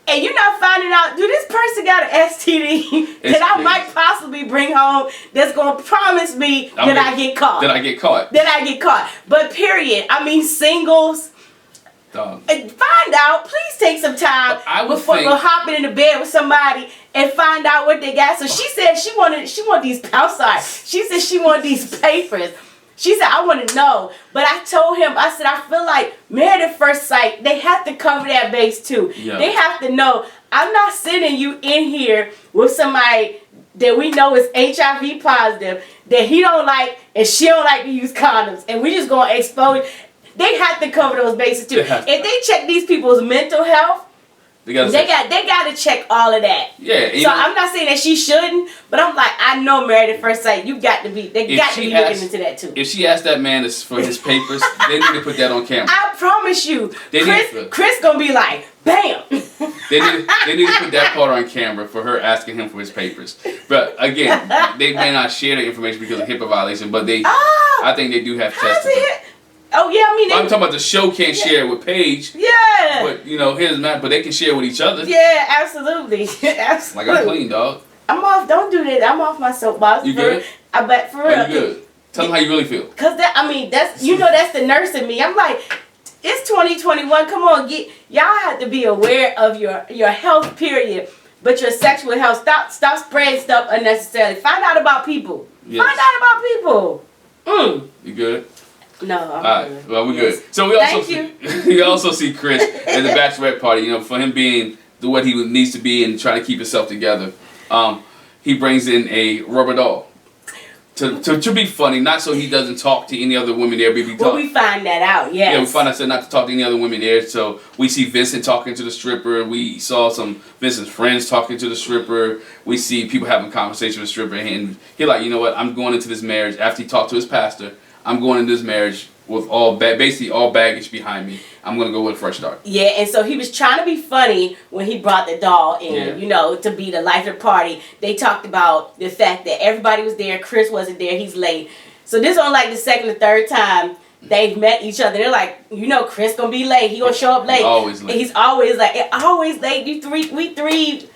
and you're not finding out, do this person got an STD that I might possibly bring home that's gonna promise me that I get caught. That I get caught. But period. I mean, singles. Find out. Please take some time before hopping in the bed with somebody and find out what they got. So she said she wanted these outside. She said she wanted these papers. She said, I want to know. But I told him, I said, I feel like Married at First Sight, they have to cover that base too. Yeah. They have to know, I'm not sending you in here with somebody that we know is HIV positive, that he don't like, and she don't like to use condoms. And we just going to expose. They have to cover those bases too. If they check these people's mental health, they got to check all of that. Yeah. So I'm not saying that she shouldn't, but I'm like, I know Married at First Sight. They got to be looking into that too. If she asked that man for his papers, they need to put that on camera. I promise you, Chris gonna be like, bam. They need to put that part on camera for her asking him for his papers. But again, they may not share the information because of HIPAA violation, but I think they do have testimony. Oh yeah, I mean. I'm talking about the show can't share it with Paige. Yeah. But here's Matt. But they can share with each other. Yeah, absolutely. Absolutely. Like I'm clean, dog. I'm off. Don't do that. I'm off my soapbox. You good? I bet for real. You good? Tell them how you really feel. Cause that's that's the nurse in me. I'm like, it's 2021. Come on, y'all have to be aware of your health period, but your sexual health. Stop spreading stuff unnecessarily. Find out about people. Yes. Find out about people. You good? No, I'm all right. good. Well, we're good. So we also see Chris at the bachelorette party. For him being what he needs to be and trying to keep himself together, he brings in a rubber doll to be funny, not so he doesn't talk to any other women there. We find that out. Yes. Yeah, we find out not to talk to any other women there. So we see Vincent talking to the stripper. We saw some Vincent's friends talking to the stripper. We see people having conversation with the stripper, and he like, you know what? I'm going into this marriage after he talked to his pastor. I'm going into this marriage with basically all baggage behind me. I'm going to go with a fresh start. Yeah, and so he was trying to be funny when he brought the doll in, to be the life of the party. They talked about the fact that everybody was there. Chris wasn't there. He's late. So this on like the second or third time they've met each other. They're like, Chris going to be late. He going to show up late. He's always late. He's always like, always late.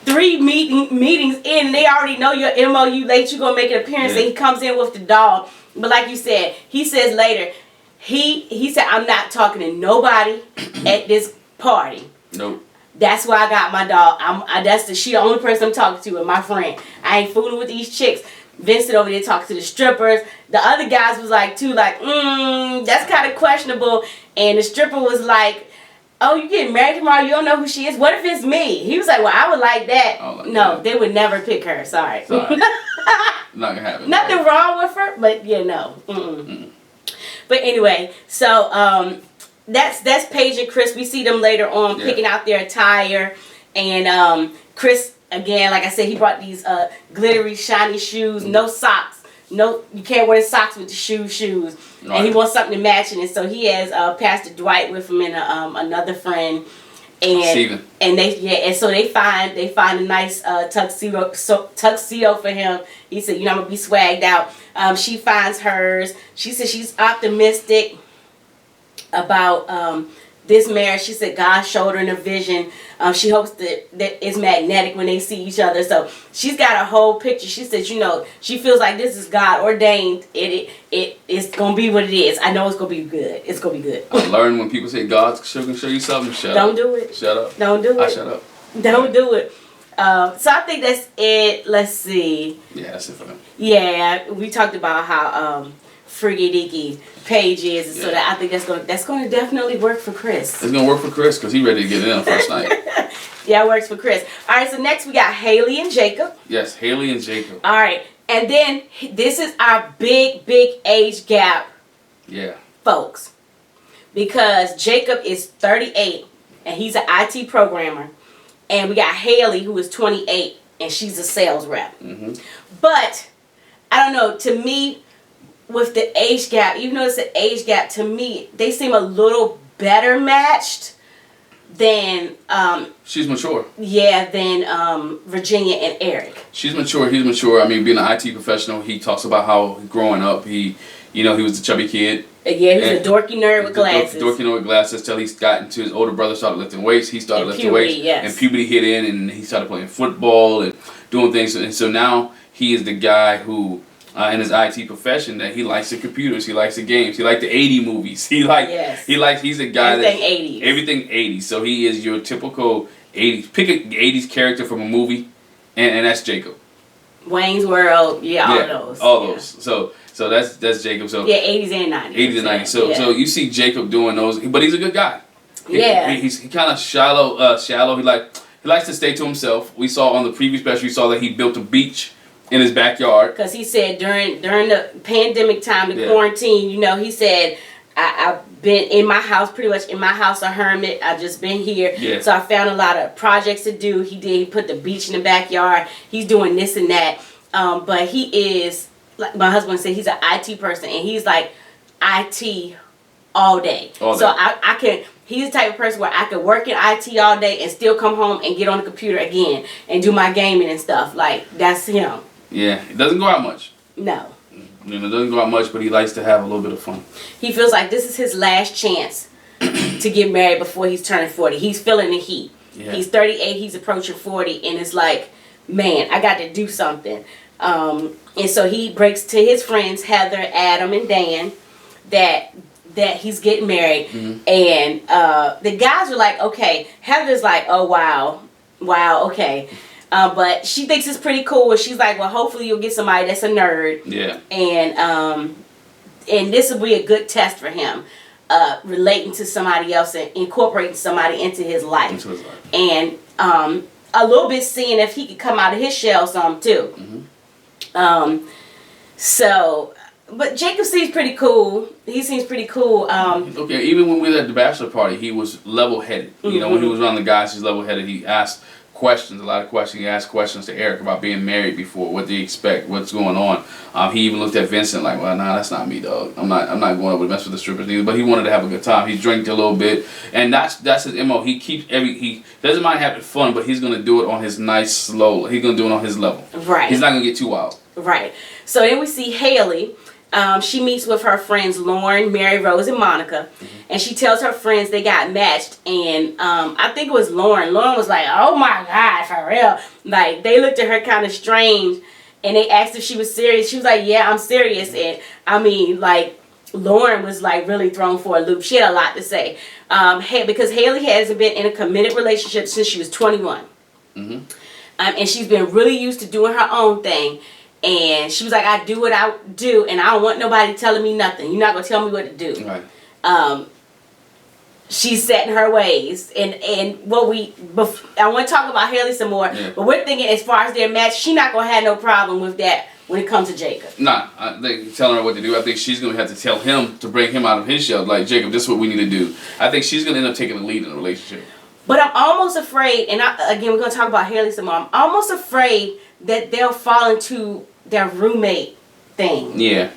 Three meetings in, and they already know your MO. You late, you going to make an appearance, and he comes in with the doll. But like you said, he says later, he said, I'm not talking to nobody at this party. Nope. That's why I got my dog. She the only person I'm talking to, and my friend. I ain't fooling with these chicks. Vincent over there talking to the strippers. The other guys was like, that's kind of questionable. And the stripper was like, oh, you getting married tomorrow? You don't know who she is? What if it's me? He was like, well, I would like that. No, they would never pick her. Sorry. Not gonna happen. Nothing wrong with her, but no. But anyway, so that's Paige and Chris. We see them later on picking out their attire, and Chris again, like I said, he brought these glittery, shiny shoes. No socks. No, you can't wear socks with the shoes. Right. And he wants something matching, and so he has Pastor Dwight with him and another friend. And Steven. And so they find a nice tuxedo for him. He said, I'm gonna be swagged out. She finds hers. She said she's optimistic about this marriage. She said God showed her in a vision. She hopes that it's magnetic when they see each other. So she's got a whole picture. She said, she feels like this is God ordained. It's gonna be what it is. I know it's gonna be good. It's gonna be good. I learned when people say God can show you something. Don't do it. Shut up. Don't do it. Shut up. Don't do it. So I think that's it. Let's see. Yeah, that's it for them. Yeah, we talked about how freaky deaky Paige is, and so that I think that's gonna definitely work for Chris. It's gonna work for Chris because he's ready to get in on first night. Yeah, it works for Chris. All right, so next we got Haley and Jacob. Yes, Haley and Jacob. All right, and then this is our big age gap. Yeah. Folks, because Jacob is 38 and he's an IT programmer, and we got Haley who is 28 and she's a sales rep. But I don't know. To me, with the age gap, even though it's an age gap, to me they seem a little better matched than she's mature. Yeah, than Virginia and Erik. She's mature. He's mature. I mean, being an IT professional, he talks about how growing up, he was a chubby kid. Yeah, he's a dorky nerd with glasses. Dorky nerd with glasses till he got into his older brother started lifting weights. He started lifting weights, and puberty hit in, and he started playing football and doing things. And so now he is the guy who, in his IT profession, that he likes the computers, he likes the games, he likes the 80 movies. He's a guy everything 80s. So he is your typical 80s. Pick an 80s character from a movie, and that's Jacob. Wayne's World, all those. So that's Jacob. So 80s and 90s. 80s and 90s. So you see Jacob doing those, but he's a good guy. He's kind of shallow. He likes to stay to himself. We saw on the previous special, we saw that he built a beach in his backyard. Because he said during the pandemic time, the quarantine, he said, I've been in my house, pretty much in my house, a hermit. I've just been here. Yeah. So I found a lot of projects to do. He put the beach in the backyard. He's doing this and that. But he is, like my husband said, he's an IT person. And he's like IT all day. So I can, he's the type of person where I could work in IT all day and still come home and get on the computer again and do my gaming and stuff. Like, that's him. Yeah, it doesn't go out much. No. It doesn't go out much, but he likes to have a little bit of fun. He feels like this is his last chance to get married before he's turning 40. He's feeling the heat. Yeah. He's 38, he's approaching 40, and it's like, man, I got to do something. And so he breaks to his friends, Heather, Adam, and Dan, that he's getting married. Mm-hmm. And the guys are like, okay. Heather's like, oh, wow, okay. But she thinks it's pretty cool. She's like, well, hopefully you'll get somebody that's a nerd. Yeah. And this will be a good test for him, relating to somebody else and incorporating somebody into his life. And a little bit seeing if he could come out of his shell some too. Mm-hmm. But Jacob seems pretty cool. He seems pretty cool. Okay, even when we were at the bachelor party, he was level-headed. Mm-hmm. You know, when he was around the guys, he's level-headed. He asked questions, a lot of questions. He asked questions to Erik about being married before, what do you expect, what's going on. He even looked at Vincent like, well, nah, that's not me, dog. I'm not going over to mess with the strippers either. But he wanted to have a good time. He drank a little bit, and that's his MO. He doesn't mind having fun, but he's gonna do it on his nice, slow. He's gonna do it on his level. Right. He's not gonna get too wild. Right. So then we see Haley. She meets with her friends Lauren, Mary Rose, and Monica. Mm-hmm. And she tells her friends they got matched. And I think it was Lauren. Lauren was like, oh my God, for real. Like, they looked at her kind of strange. And they asked if she was serious. She was like, yeah, I'm serious. And I mean, like, Lauren was like really thrown for a loop. She had a lot to say. Because Haley hasn't been in a committed relationship since she was 21. Mm-hmm. And she's been really used to doing her own thing. And she was like, I do what I do, and I don't want nobody telling me nothing. You're not going to tell me what to do. Right. She's set in her ways. And I want to talk about Haley some more, but we're thinking as far as their match, she's not going to have no problem with that when it comes to Jacob. Nah, I think telling her what to do, I think she's going to have to tell him to bring him out of his shell. Like, Jacob, this is what we need to do. I think she's going to end up taking the lead in the relationship. But I'm almost afraid, and again, we're going to talk about Haley some more. I'm almost afraid that they'll fall into their roommate thing. Yeah.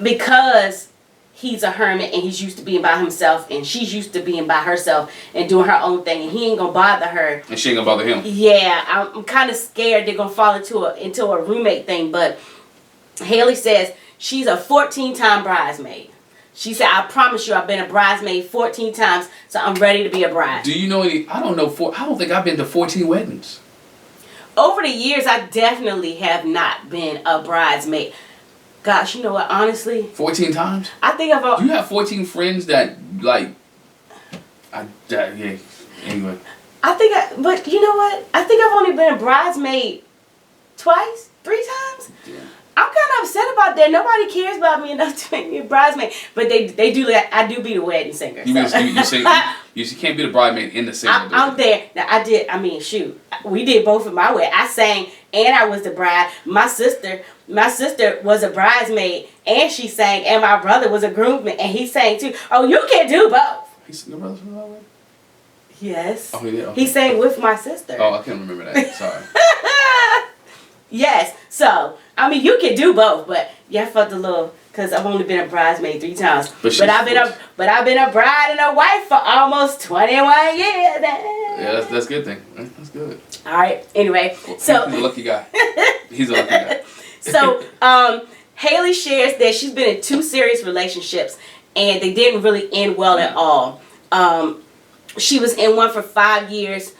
Because he's a hermit and he's used to being by himself and she's used to being by herself and doing her own thing and he ain't gonna bother her. And she ain't gonna bother him. Yeah, I'm kind of scared they're gonna fall into a roommate thing. But Haley says she's a 14-time bridesmaid. She said, I promise you I've been a bridesmaid 14 times, so I'm ready to be a bride. Do you know any? I don't think I've been to 14 weddings. Over the years, I definitely have not been a bridesmaid. Gosh, you know what, honestly? 14 times? I think Do you have 14 friends that, like... yeah, anyway. But you know what? I think I've only been a bridesmaid twice? 3 times? Yeah. I'm kind of upset about that. Nobody cares about me enough to make me a bridesmaid. But they do. I do be the wedding singer. You can't be the bridesmaid in the singer. I'm there. Now, I mean, shoot. We did both of my wedding. I sang and I was the bride. My sister was a bridesmaid and she sang. And my brother was a groomsman and he sang too. Oh, you can do both. He sang your brother's wedding? Yes. Oh, he did? Okay. He sang with my sister. Oh, I can't remember that. Sorry. Yes, so, I mean, you can do both, but yeah, I felt a little, because I've only been a bridesmaid 3 times. But I've been a bride and a wife for almost 21 years. Yeah, that's a good thing. That's good. All right, anyway, so. He's a lucky guy. He's a lucky guy. So, Haley shares that she's been in 2 serious relationships, and they didn't really end well at all. She was in one for 5 years,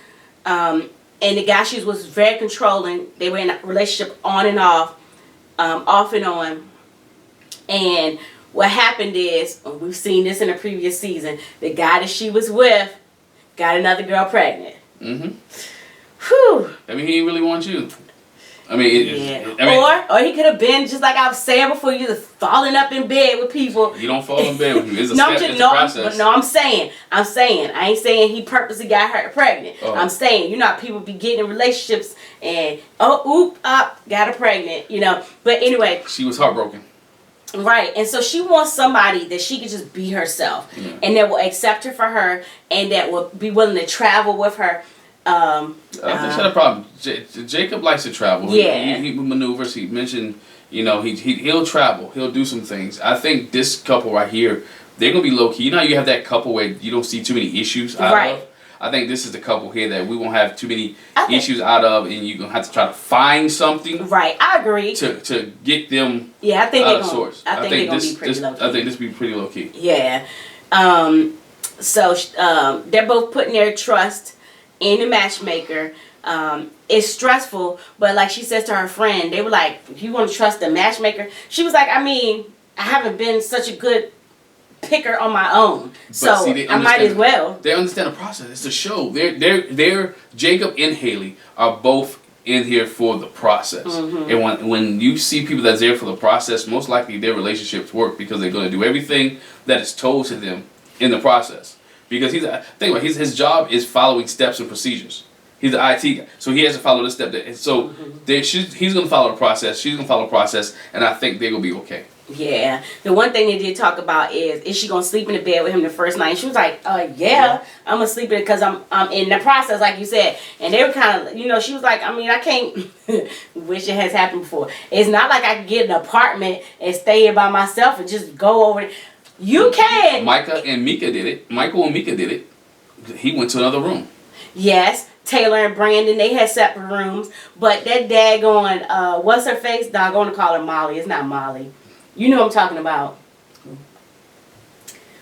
and the guy she was very controlling. They were in a relationship on and off and on. And what happened is, and we've seen this in a previous season, the guy that she was with got another girl pregnant. Mm-hmm. Whew. I mean, he didn't really want you. I mean, or he could have been just like I was saying before. You just falling up in bed with people. You don't fall in bed with people. It's a step. It's a process. I'm saying. I ain't saying he purposely got her pregnant. Oh. I'm saying, you know, people be getting in relationships and got her pregnant. You know, but anyway, she was heartbroken. Right, and so she wants somebody that she can just be herself, and that will accept her for her, and that will be willing to travel with her. I think she had a problem. Jacob likes to travel. Yeah, he maneuvers. He mentioned, you know, he'll travel. He'll do some things. I think this couple right here, they're gonna be low key. You know how you have that couple where you don't see too many issues out of? I think this is the couple here that we won't have too many issues out of, and you're gonna have to try to find something. Right, I agree. To get them. Yeah, I think out of source. I think they're gonna be pretty low key. I think this will be pretty low key. Yeah. So they're both putting their trust in the matchmaker. It's stressful, but like she says to her friend, they were like, "You want to trust the matchmaker?" She was like, "I mean, I haven't been such a good picker on my own, so I might as well." They understand the process. It's a show. They're Jacob and Haley are both in here for the process. Mm-hmm. And when you see people that's there for the process, most likely their relationships work because they're going to do everything that is told to them in the process. Because think about it, his job is following steps and procedures. He's the IT guy, so he has to follow this step. So he's going to follow the process. She's going to follow the process, and I think they're going to be okay. Yeah. The one thing they did talk about is she gonna sleep in the bed with him the first night? And she was like, yeah, I'm gonna sleep in it because I'm in the process, like you said. And they were kind of, you know, she was like, I mean, I can't wish it has happened before. It's not like I can get an apartment and stay here by myself and just go over it. You can. Michael and Mika did it. He went to another room. Yes. Taylor and Brandon, they had separate rooms. But that daggone, what's her face? I'm gonna call her Molly. It's not Molly. You know what I'm talking about.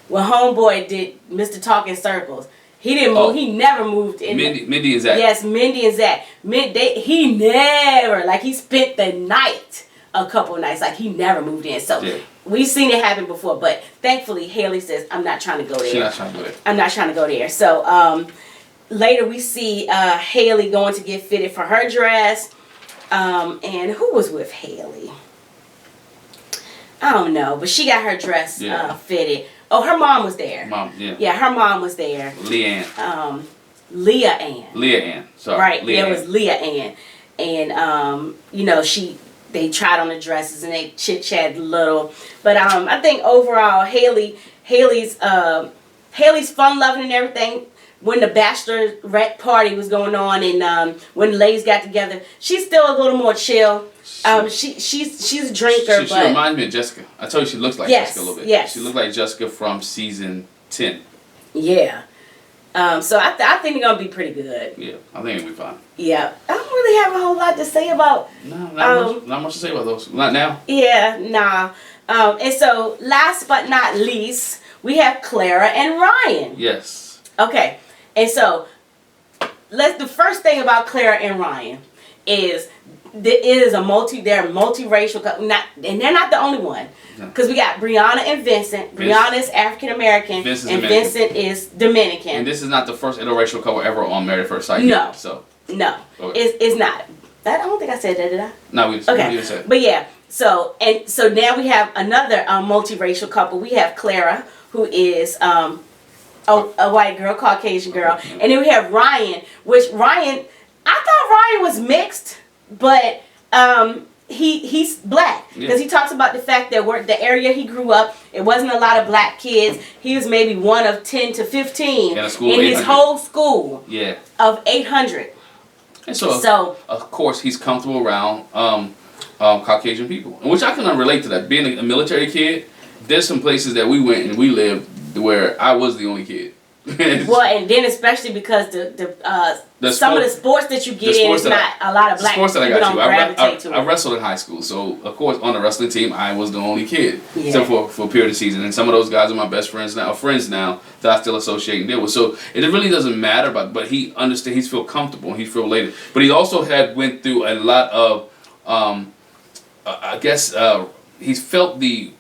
When Homeboy did Mr. Talk in Circles, he didn't move. He never moved in. Mindy and Zach. Yes, Mindy and Zach. He never, like, he spent the night, a couple of nights, like he never moved in. So we've seen it happen before, but thankfully Haley says, I'm not trying to go there. She's not trying to go there. I'm not trying to go there. So later we see Haley going to get fitted for her dress. And who was with Haley? I don't know, but she got her dress fitted. Oh, her mom was there. Yeah, her mom was there. Leah Ann. Sorry. Right, it was Leah Ann. And, you know, they tried on the dresses and they chit-chatted a little. But I think overall, Haley's fun-loving and everything. When the bachelorette party was going on and when the ladies got together, she's still a little more chill. She's a drinker. She reminds me of Jessica. I told you she looks like Jessica a little bit. Yes. She looked like Jessica from season 10. Yeah. So I think they're gonna be pretty good. Yeah, I think it'll be fine. Yeah. I don't really have a whole lot to say about. No, not much to say about those. Not now. Yeah, nah. And so last but not least, we have Clara and Ryan. Yes. Okay. And so the first thing about Clara and Ryan is they're multiracial couple, and they're not the only one. Because we got Briana and Vincent. Briana is African American, and Vincent is Dominican. And this is not the first interracial couple ever on Married at First Sight. No. Okay. It's not. I don't think I said that, did I? No, we didn't say it. But yeah, so now we have another multiracial couple. We have Clara, who is a white girl, Caucasian girl. And then we have Ryan, I thought Ryan was mixed, but he's black. Because he talks about the fact that the area he grew up, it wasn't a lot of black kids. He was maybe one of 10 to 15 in his whole school of 800. And so of course, he's comfortable around Caucasian people, which I can relate to that. Being a military kid, there's some places that we went and we lived where I was the only kid. Well, and then especially because some of the sports that you get in is not a lot of black people don't gravitate to. I wrestled in high school, so of course on the wrestling team I was the only kid, except for a period of season. And some of those guys are my best friends now, that I still associate and deal with. So it really doesn't matter, but he understands. He feels comfortable. He feels related. But he also went through a lot of, I guess he's felt the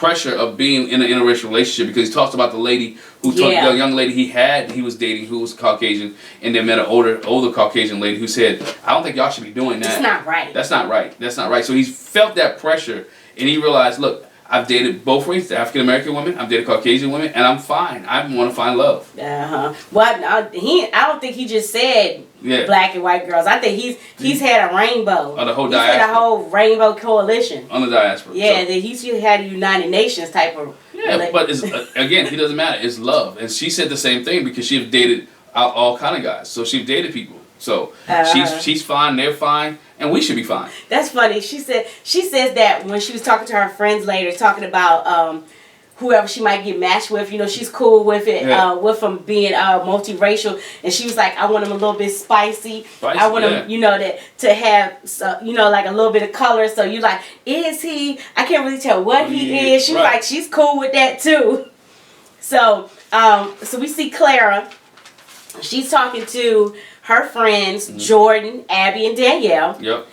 pressure of being in an interracial relationship because he talks about the lady who told the young lady he was dating who was Caucasian, and then met an older Caucasian lady who said, I don't think y'all should be doing that. That's not right. That's not right. That's not right. So he's felt that pressure, and he realized, look, I've dated both races, African American women, I've dated Caucasian women, and I'm fine. I want to find love. Well, I don't think he just said black and white girls. I think he's had a rainbow. The whole he's had a whole rainbow coalition. On the diaspora. Yeah, so. He's had a United Nations type of. Yeah, but it's, again, he doesn't matter. It's love, and she said the same thing because she's dated all kind of guys. So she's dated people. So she's fine. They're fine. And we should be fine. That's funny. She says that when she was talking to her friends later, talking about whoever she might get matched with. You know, she's cool with it, with them being multiracial. And she was like, I want them a little bit spicy. I want them, you know, to have, you know, like a little bit of color. So you like, is he? I can't really tell what he is. She was like, she's cool with that too. So, so we see Clara. She's talking to her friends, Jordan, Abby, and Danielle. Yep.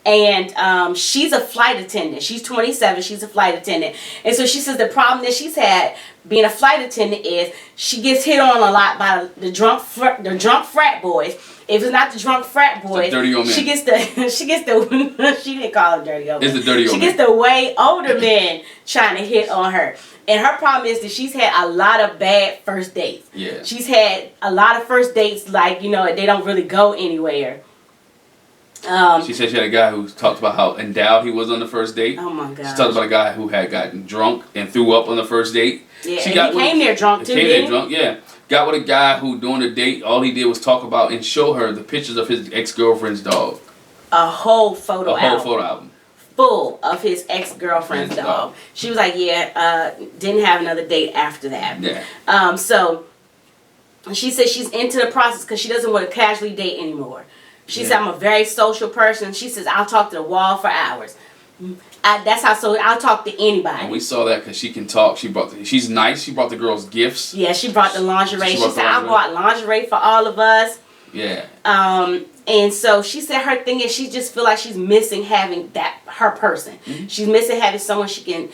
And she's a flight attendant. She's 27. She's a flight attendant. And so she says the problem that she's had being a flight attendant is she gets hit on a lot by the drunk frat boys. If it's not the drunk frat boys, dirty old man. she gets the she didn't call them dirty old men. It's the dirty old man. She gets the way older men trying to hit on her. And her problem is that she's had a lot of bad first dates. Yeah. She's had a lot of first dates, like, you know, they don't really go anywhere. She said she had a guy who talked about how endowed he was on the first date. Oh my God. She talked about a guy who had gotten drunk and threw up on the first date. Yeah, he came there drunk too. Yeah. Got with a guy who during the date, all he did was talk about and show her the pictures of his ex-girlfriend's dog. A whole photo album. Full of his ex-girlfriend's dog. She was like, didn't have another date after that. Yeah. So she said she's into the process because she doesn't want to casually date anymore. She said, I'm a very social person. She says, I'll talk to the wall for hours. That's how, so I'll talk to anybody. And we saw that because she can talk. She's nice. She brought the girls gifts. Yeah, she brought the lingerie. She said, I bought lingerie for all of us. Yeah. And so she said her thing is she just feel like she's missing having her person. Mm-hmm. She's missing having someone she can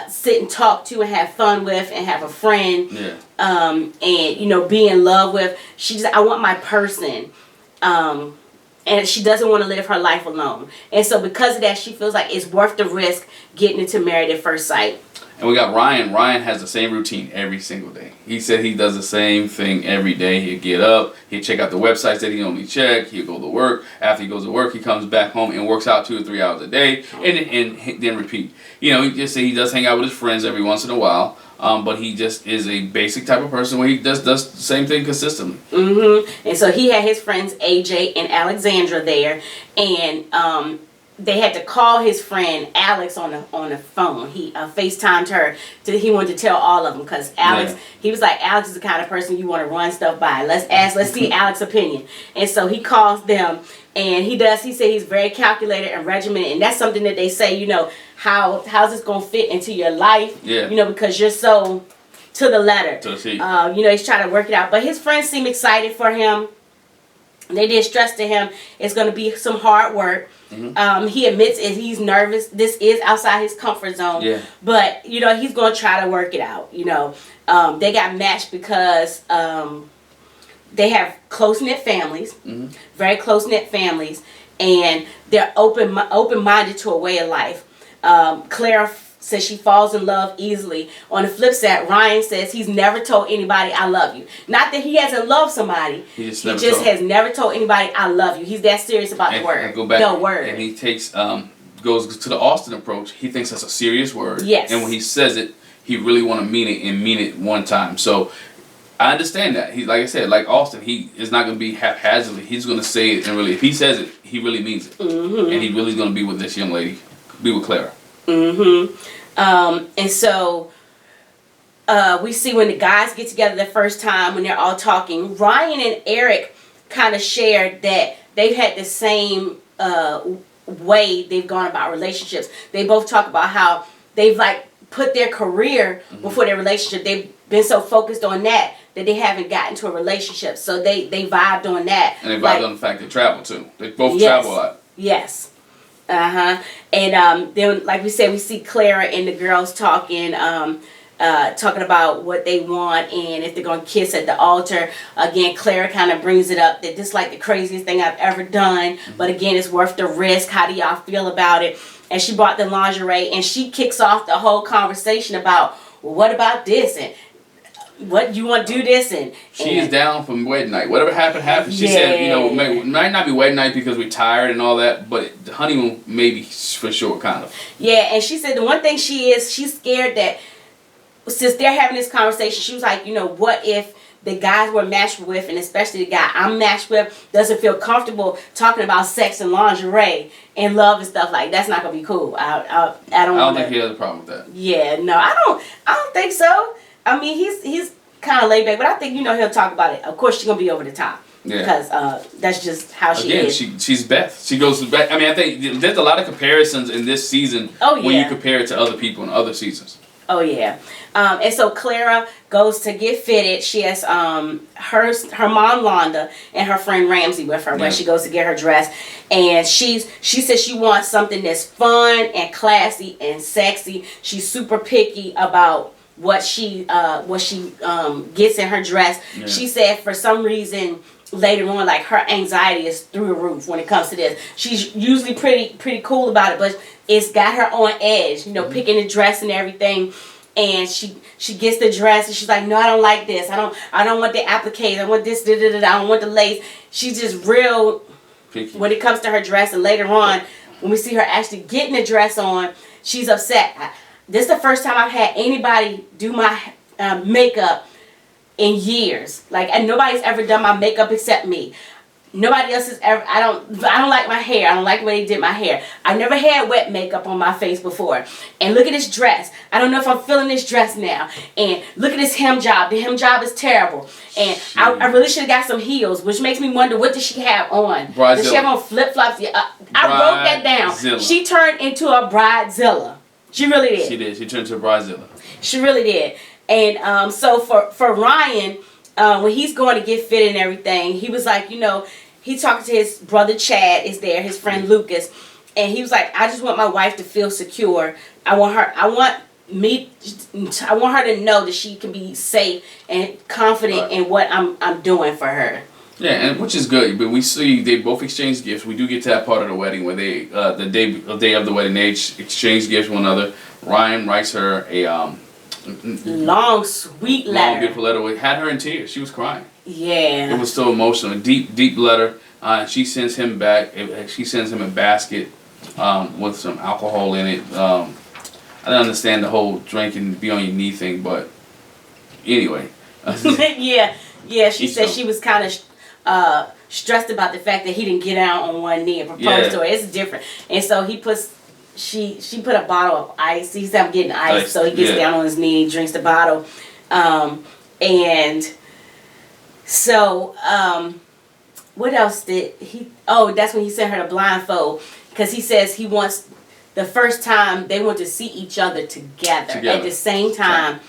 sit and talk to and have fun with and have a friend. Yeah. And, you know, be in love with. She just, I want my person. And she doesn't want to live her life alone. And so because of that, she feels like it's worth the risk getting into Married at First Sight. And we got Ryan. Ryan has the same routine every single day. He said he does the same thing every day. He'll get up, he'll check out the websites that he only check, he'll go to work. After he goes to work, he comes back home and works out 2 or 3 hours a day and then repeat. You know, he just say he does hang out with his friends every once in a while. But he just is a basic type of person where he does the same thing consistently. Mm-hmm. And so he had his friends AJ and Alexandra there, and they had to call his friend Alex on the phone. He FaceTimed her. He wanted to tell all of them because Alex, he was like, Alex is the kind of person you want to run stuff by. Let's see Alex's opinion. And so he calls them, and he said he's very calculated and regimented, and that's something that they say, you know, how's this going to fit into your life? Yeah. You know, because you're so to the letter. To the T. You know, he's trying to work it out. But his friends seem excited for him. They did stress to him it's going to be some hard work. Mm-hmm. He admits he's nervous. This is outside his comfort zone. Yeah. But, you know, he's going to try to work it out. You know, they got matched because they have close-knit families, very close-knit families, and they're open-minded to a way of life. Clara says she falls in love easily. On the flip side, Ryan says he's never told anybody I love you. Not that he hasn't loved somebody. He just has never told anybody I love you. He's that serious about the word. The word. And he takes goes to the Austin approach. He thinks that's a serious word. Yes. And when he says it, he really want to mean it and mean it one time. So I understand that. He, like I said, like Austin, he is not going to be haphazardly. He's going to say it and really, if he says it, he really means it. Mm-hmm. And he really is going to be with this young lady, be with Clara. And so we see when the guys get together the first time, when they're all talking, Ryan and Erik kind of shared that they've had the same way they've gone about relationships. They both talk about how they've like put their career before their relationship. They've been so focused on that they haven't gotten to a relationship. So they vibed on that. And they vibed on the fact they travel too. They both travel a lot. Yes. And then, like we said, we see Clara and the girls talking, talking about what they want and if they're going to kiss at the altar. Again, Clara kind of brings it up that this is like the craziest thing I've ever done. But again, it's worth the risk. How do y'all feel about it? And she bought the lingerie, and she kicks off the whole conversation about, well, what about this? And what you want to do this? And she is down from wedding night. Whatever happened. She said, you know, might not be wedding night because we're tired and all that, but the honeymoon maybe for sure, kind of. Yeah, and she said the one thing she's scared that since they're having this conversation, she was like, you know, what if the guys we're matched with, and especially the guy I'm matched with, doesn't feel comfortable talking about sex and lingerie and love and stuff like that's not gonna be cool. I don't think he has a problem with that. Yeah, no, I don't think so. I mean, he's kind of laid back, but I think, you know, he'll talk about it. Of course, she's gonna be over the top. Yeah. Because that's just how she is. She's Beth. She goes to Beth. I mean, I think there's a lot of comparisons in this season when you compare it to other people in other seasons. Oh, yeah. And so Clara goes to get fitted. She has her mom, Londa, and her friend Ramsey with her when she goes to get her dress. And she says she wants something that's fun and classy and sexy. She's super picky about what she gets in her dress. Yeah. She said for some reason later on, like, her anxiety is through the roof when it comes to this. She's usually pretty cool about it, but it's got her on edge, you know, picking the dress and everything. And she gets the dress and she's like, no, I don't like this. I don't want the applique. I want this. I don't want the lace. She's just real picky when it comes to her dress. And later on, when we see her actually getting the dress on, she's upset. This is the first time I've had anybody do my makeup in years. Like, and nobody's ever done my makeup except me. Nobody else has ever. I don't like my hair. I don't like the way they did my hair. I never had wet makeup on my face before. And look at this dress. I don't know if I'm feeling this dress now. And look at this hem job. The hem job is terrible. And I really should have got some heels, which makes me wonder, what does she have on? Does she have on flip-flops? Yeah, I wrote that down. She turned into a bridezilla. She really did. She did. She turned into a bridezilla. She really did. And so for Ryan, when he's going to get fit and everything, he was like, you know, he talked to his brother Chad is there, his friend Lucas, and he was like, I just want my wife to feel secure. I want her to know that she can be safe and confident in what I'm doing for her. Yeah, and which is good. But we see they both exchange gifts. We do get to that part of the wedding where they the day of the wedding, they exchange gifts with one another. Ryan writes her a long, sweet letter. Long, beautiful letter. It had her in tears. She was crying. Yeah. It was so emotional. A deep letter. She sends him back. She sends him a basket with some alcohol in it. I don't understand the whole drink and be on your knee thing, but anyway. Yeah. She said she was kind of stressed about the fact that he didn't get out on one knee and propose to her. It's different. And so he puts. She put a bottle of ice. He said, I'm getting ice. So he gets down on his knee, drinks the bottle. And so, what else did he... Oh, that's when he sent her the blindfold. Because he says he wants... The first time they want to see each other together. At the same time.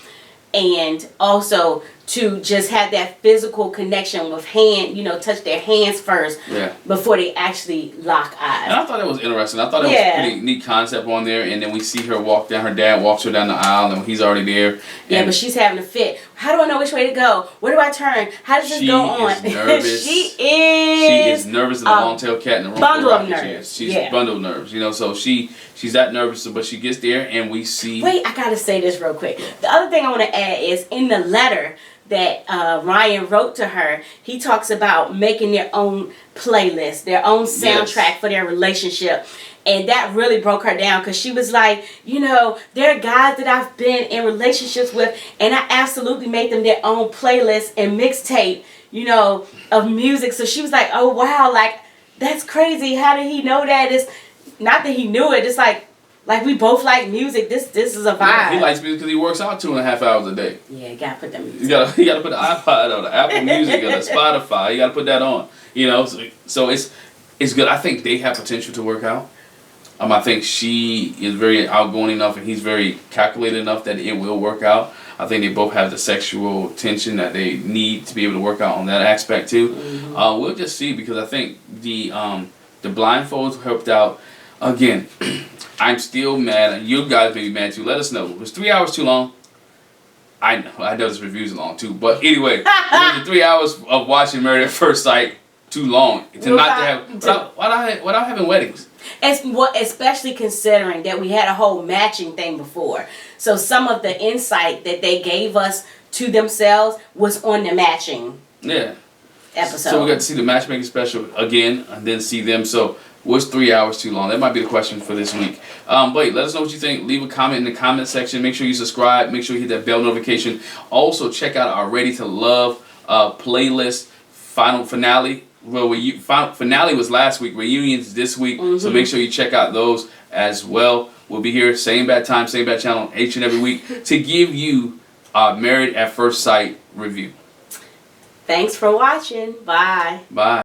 And also to just have that physical connection with touch their hands first before they actually lock eyes. And I thought it was interesting. I thought it was a pretty neat concept on there. And then we see her walk down. Her dad walks her down the aisle, and he's already there. Yeah, but she's having a fit. How do I know which way to go? Where do I turn? How does this go on? Nervous. She is nervous as a long-tailed cat in the room. Bundle of nerves. She's bundle of nerves. You know, so she's that nervous, but she gets there, and we see. Wait, I gotta say this real quick. The other thing I want to add is in the letter that Ryan wrote to her, he talks about making their own playlist, their own soundtrack for their relationship. And that really broke her down because she was like, you know, there are guys that I've been in relationships with, and I absolutely made them their own playlist and mixtape, you know, of music. So she was like, oh, wow, like, that's crazy. How did he know that? It's not that he knew it. It's like we both like music. This is a vibe. Yeah, he likes music because he works out 2.5 hours a day. Yeah, you gotta put them. You gotta put the iPod on, the Apple Music, or the Spotify. You gotta put that on. You know, so it's good. I think they have potential to work out. I think she is very outgoing enough, and he's very calculated enough that it will work out. I think they both have the sexual tension that they need to be able to work out on that aspect too. Mm-hmm. We'll just see, because I think the blindfolds helped out. Again, I'm still mad. You guys may be mad too. Let us know. Was 3 hours too long? I know this review's long too. But anyway, was the 3 hours of watching Married at First Sight too long without having weddings? Especially considering that we had a whole matching thing before. So some of the insight that they gave us to themselves was on the matching episode. So we got to see the matchmaking special again and then see them. So was 3 hours too long? That might be the question for this week. But let us know what you think. Leave a comment in the comment section. Make sure you subscribe. Make sure you hit that bell notification. Also check out our Ready to Love playlist final finale. Well, finale was last week. Reunions this week. So make sure you check out those as well. We'll be here, same bad time, same bad channel, each and every week to give you a Married at First Sight review. Thanks for watching. Bye. Bye.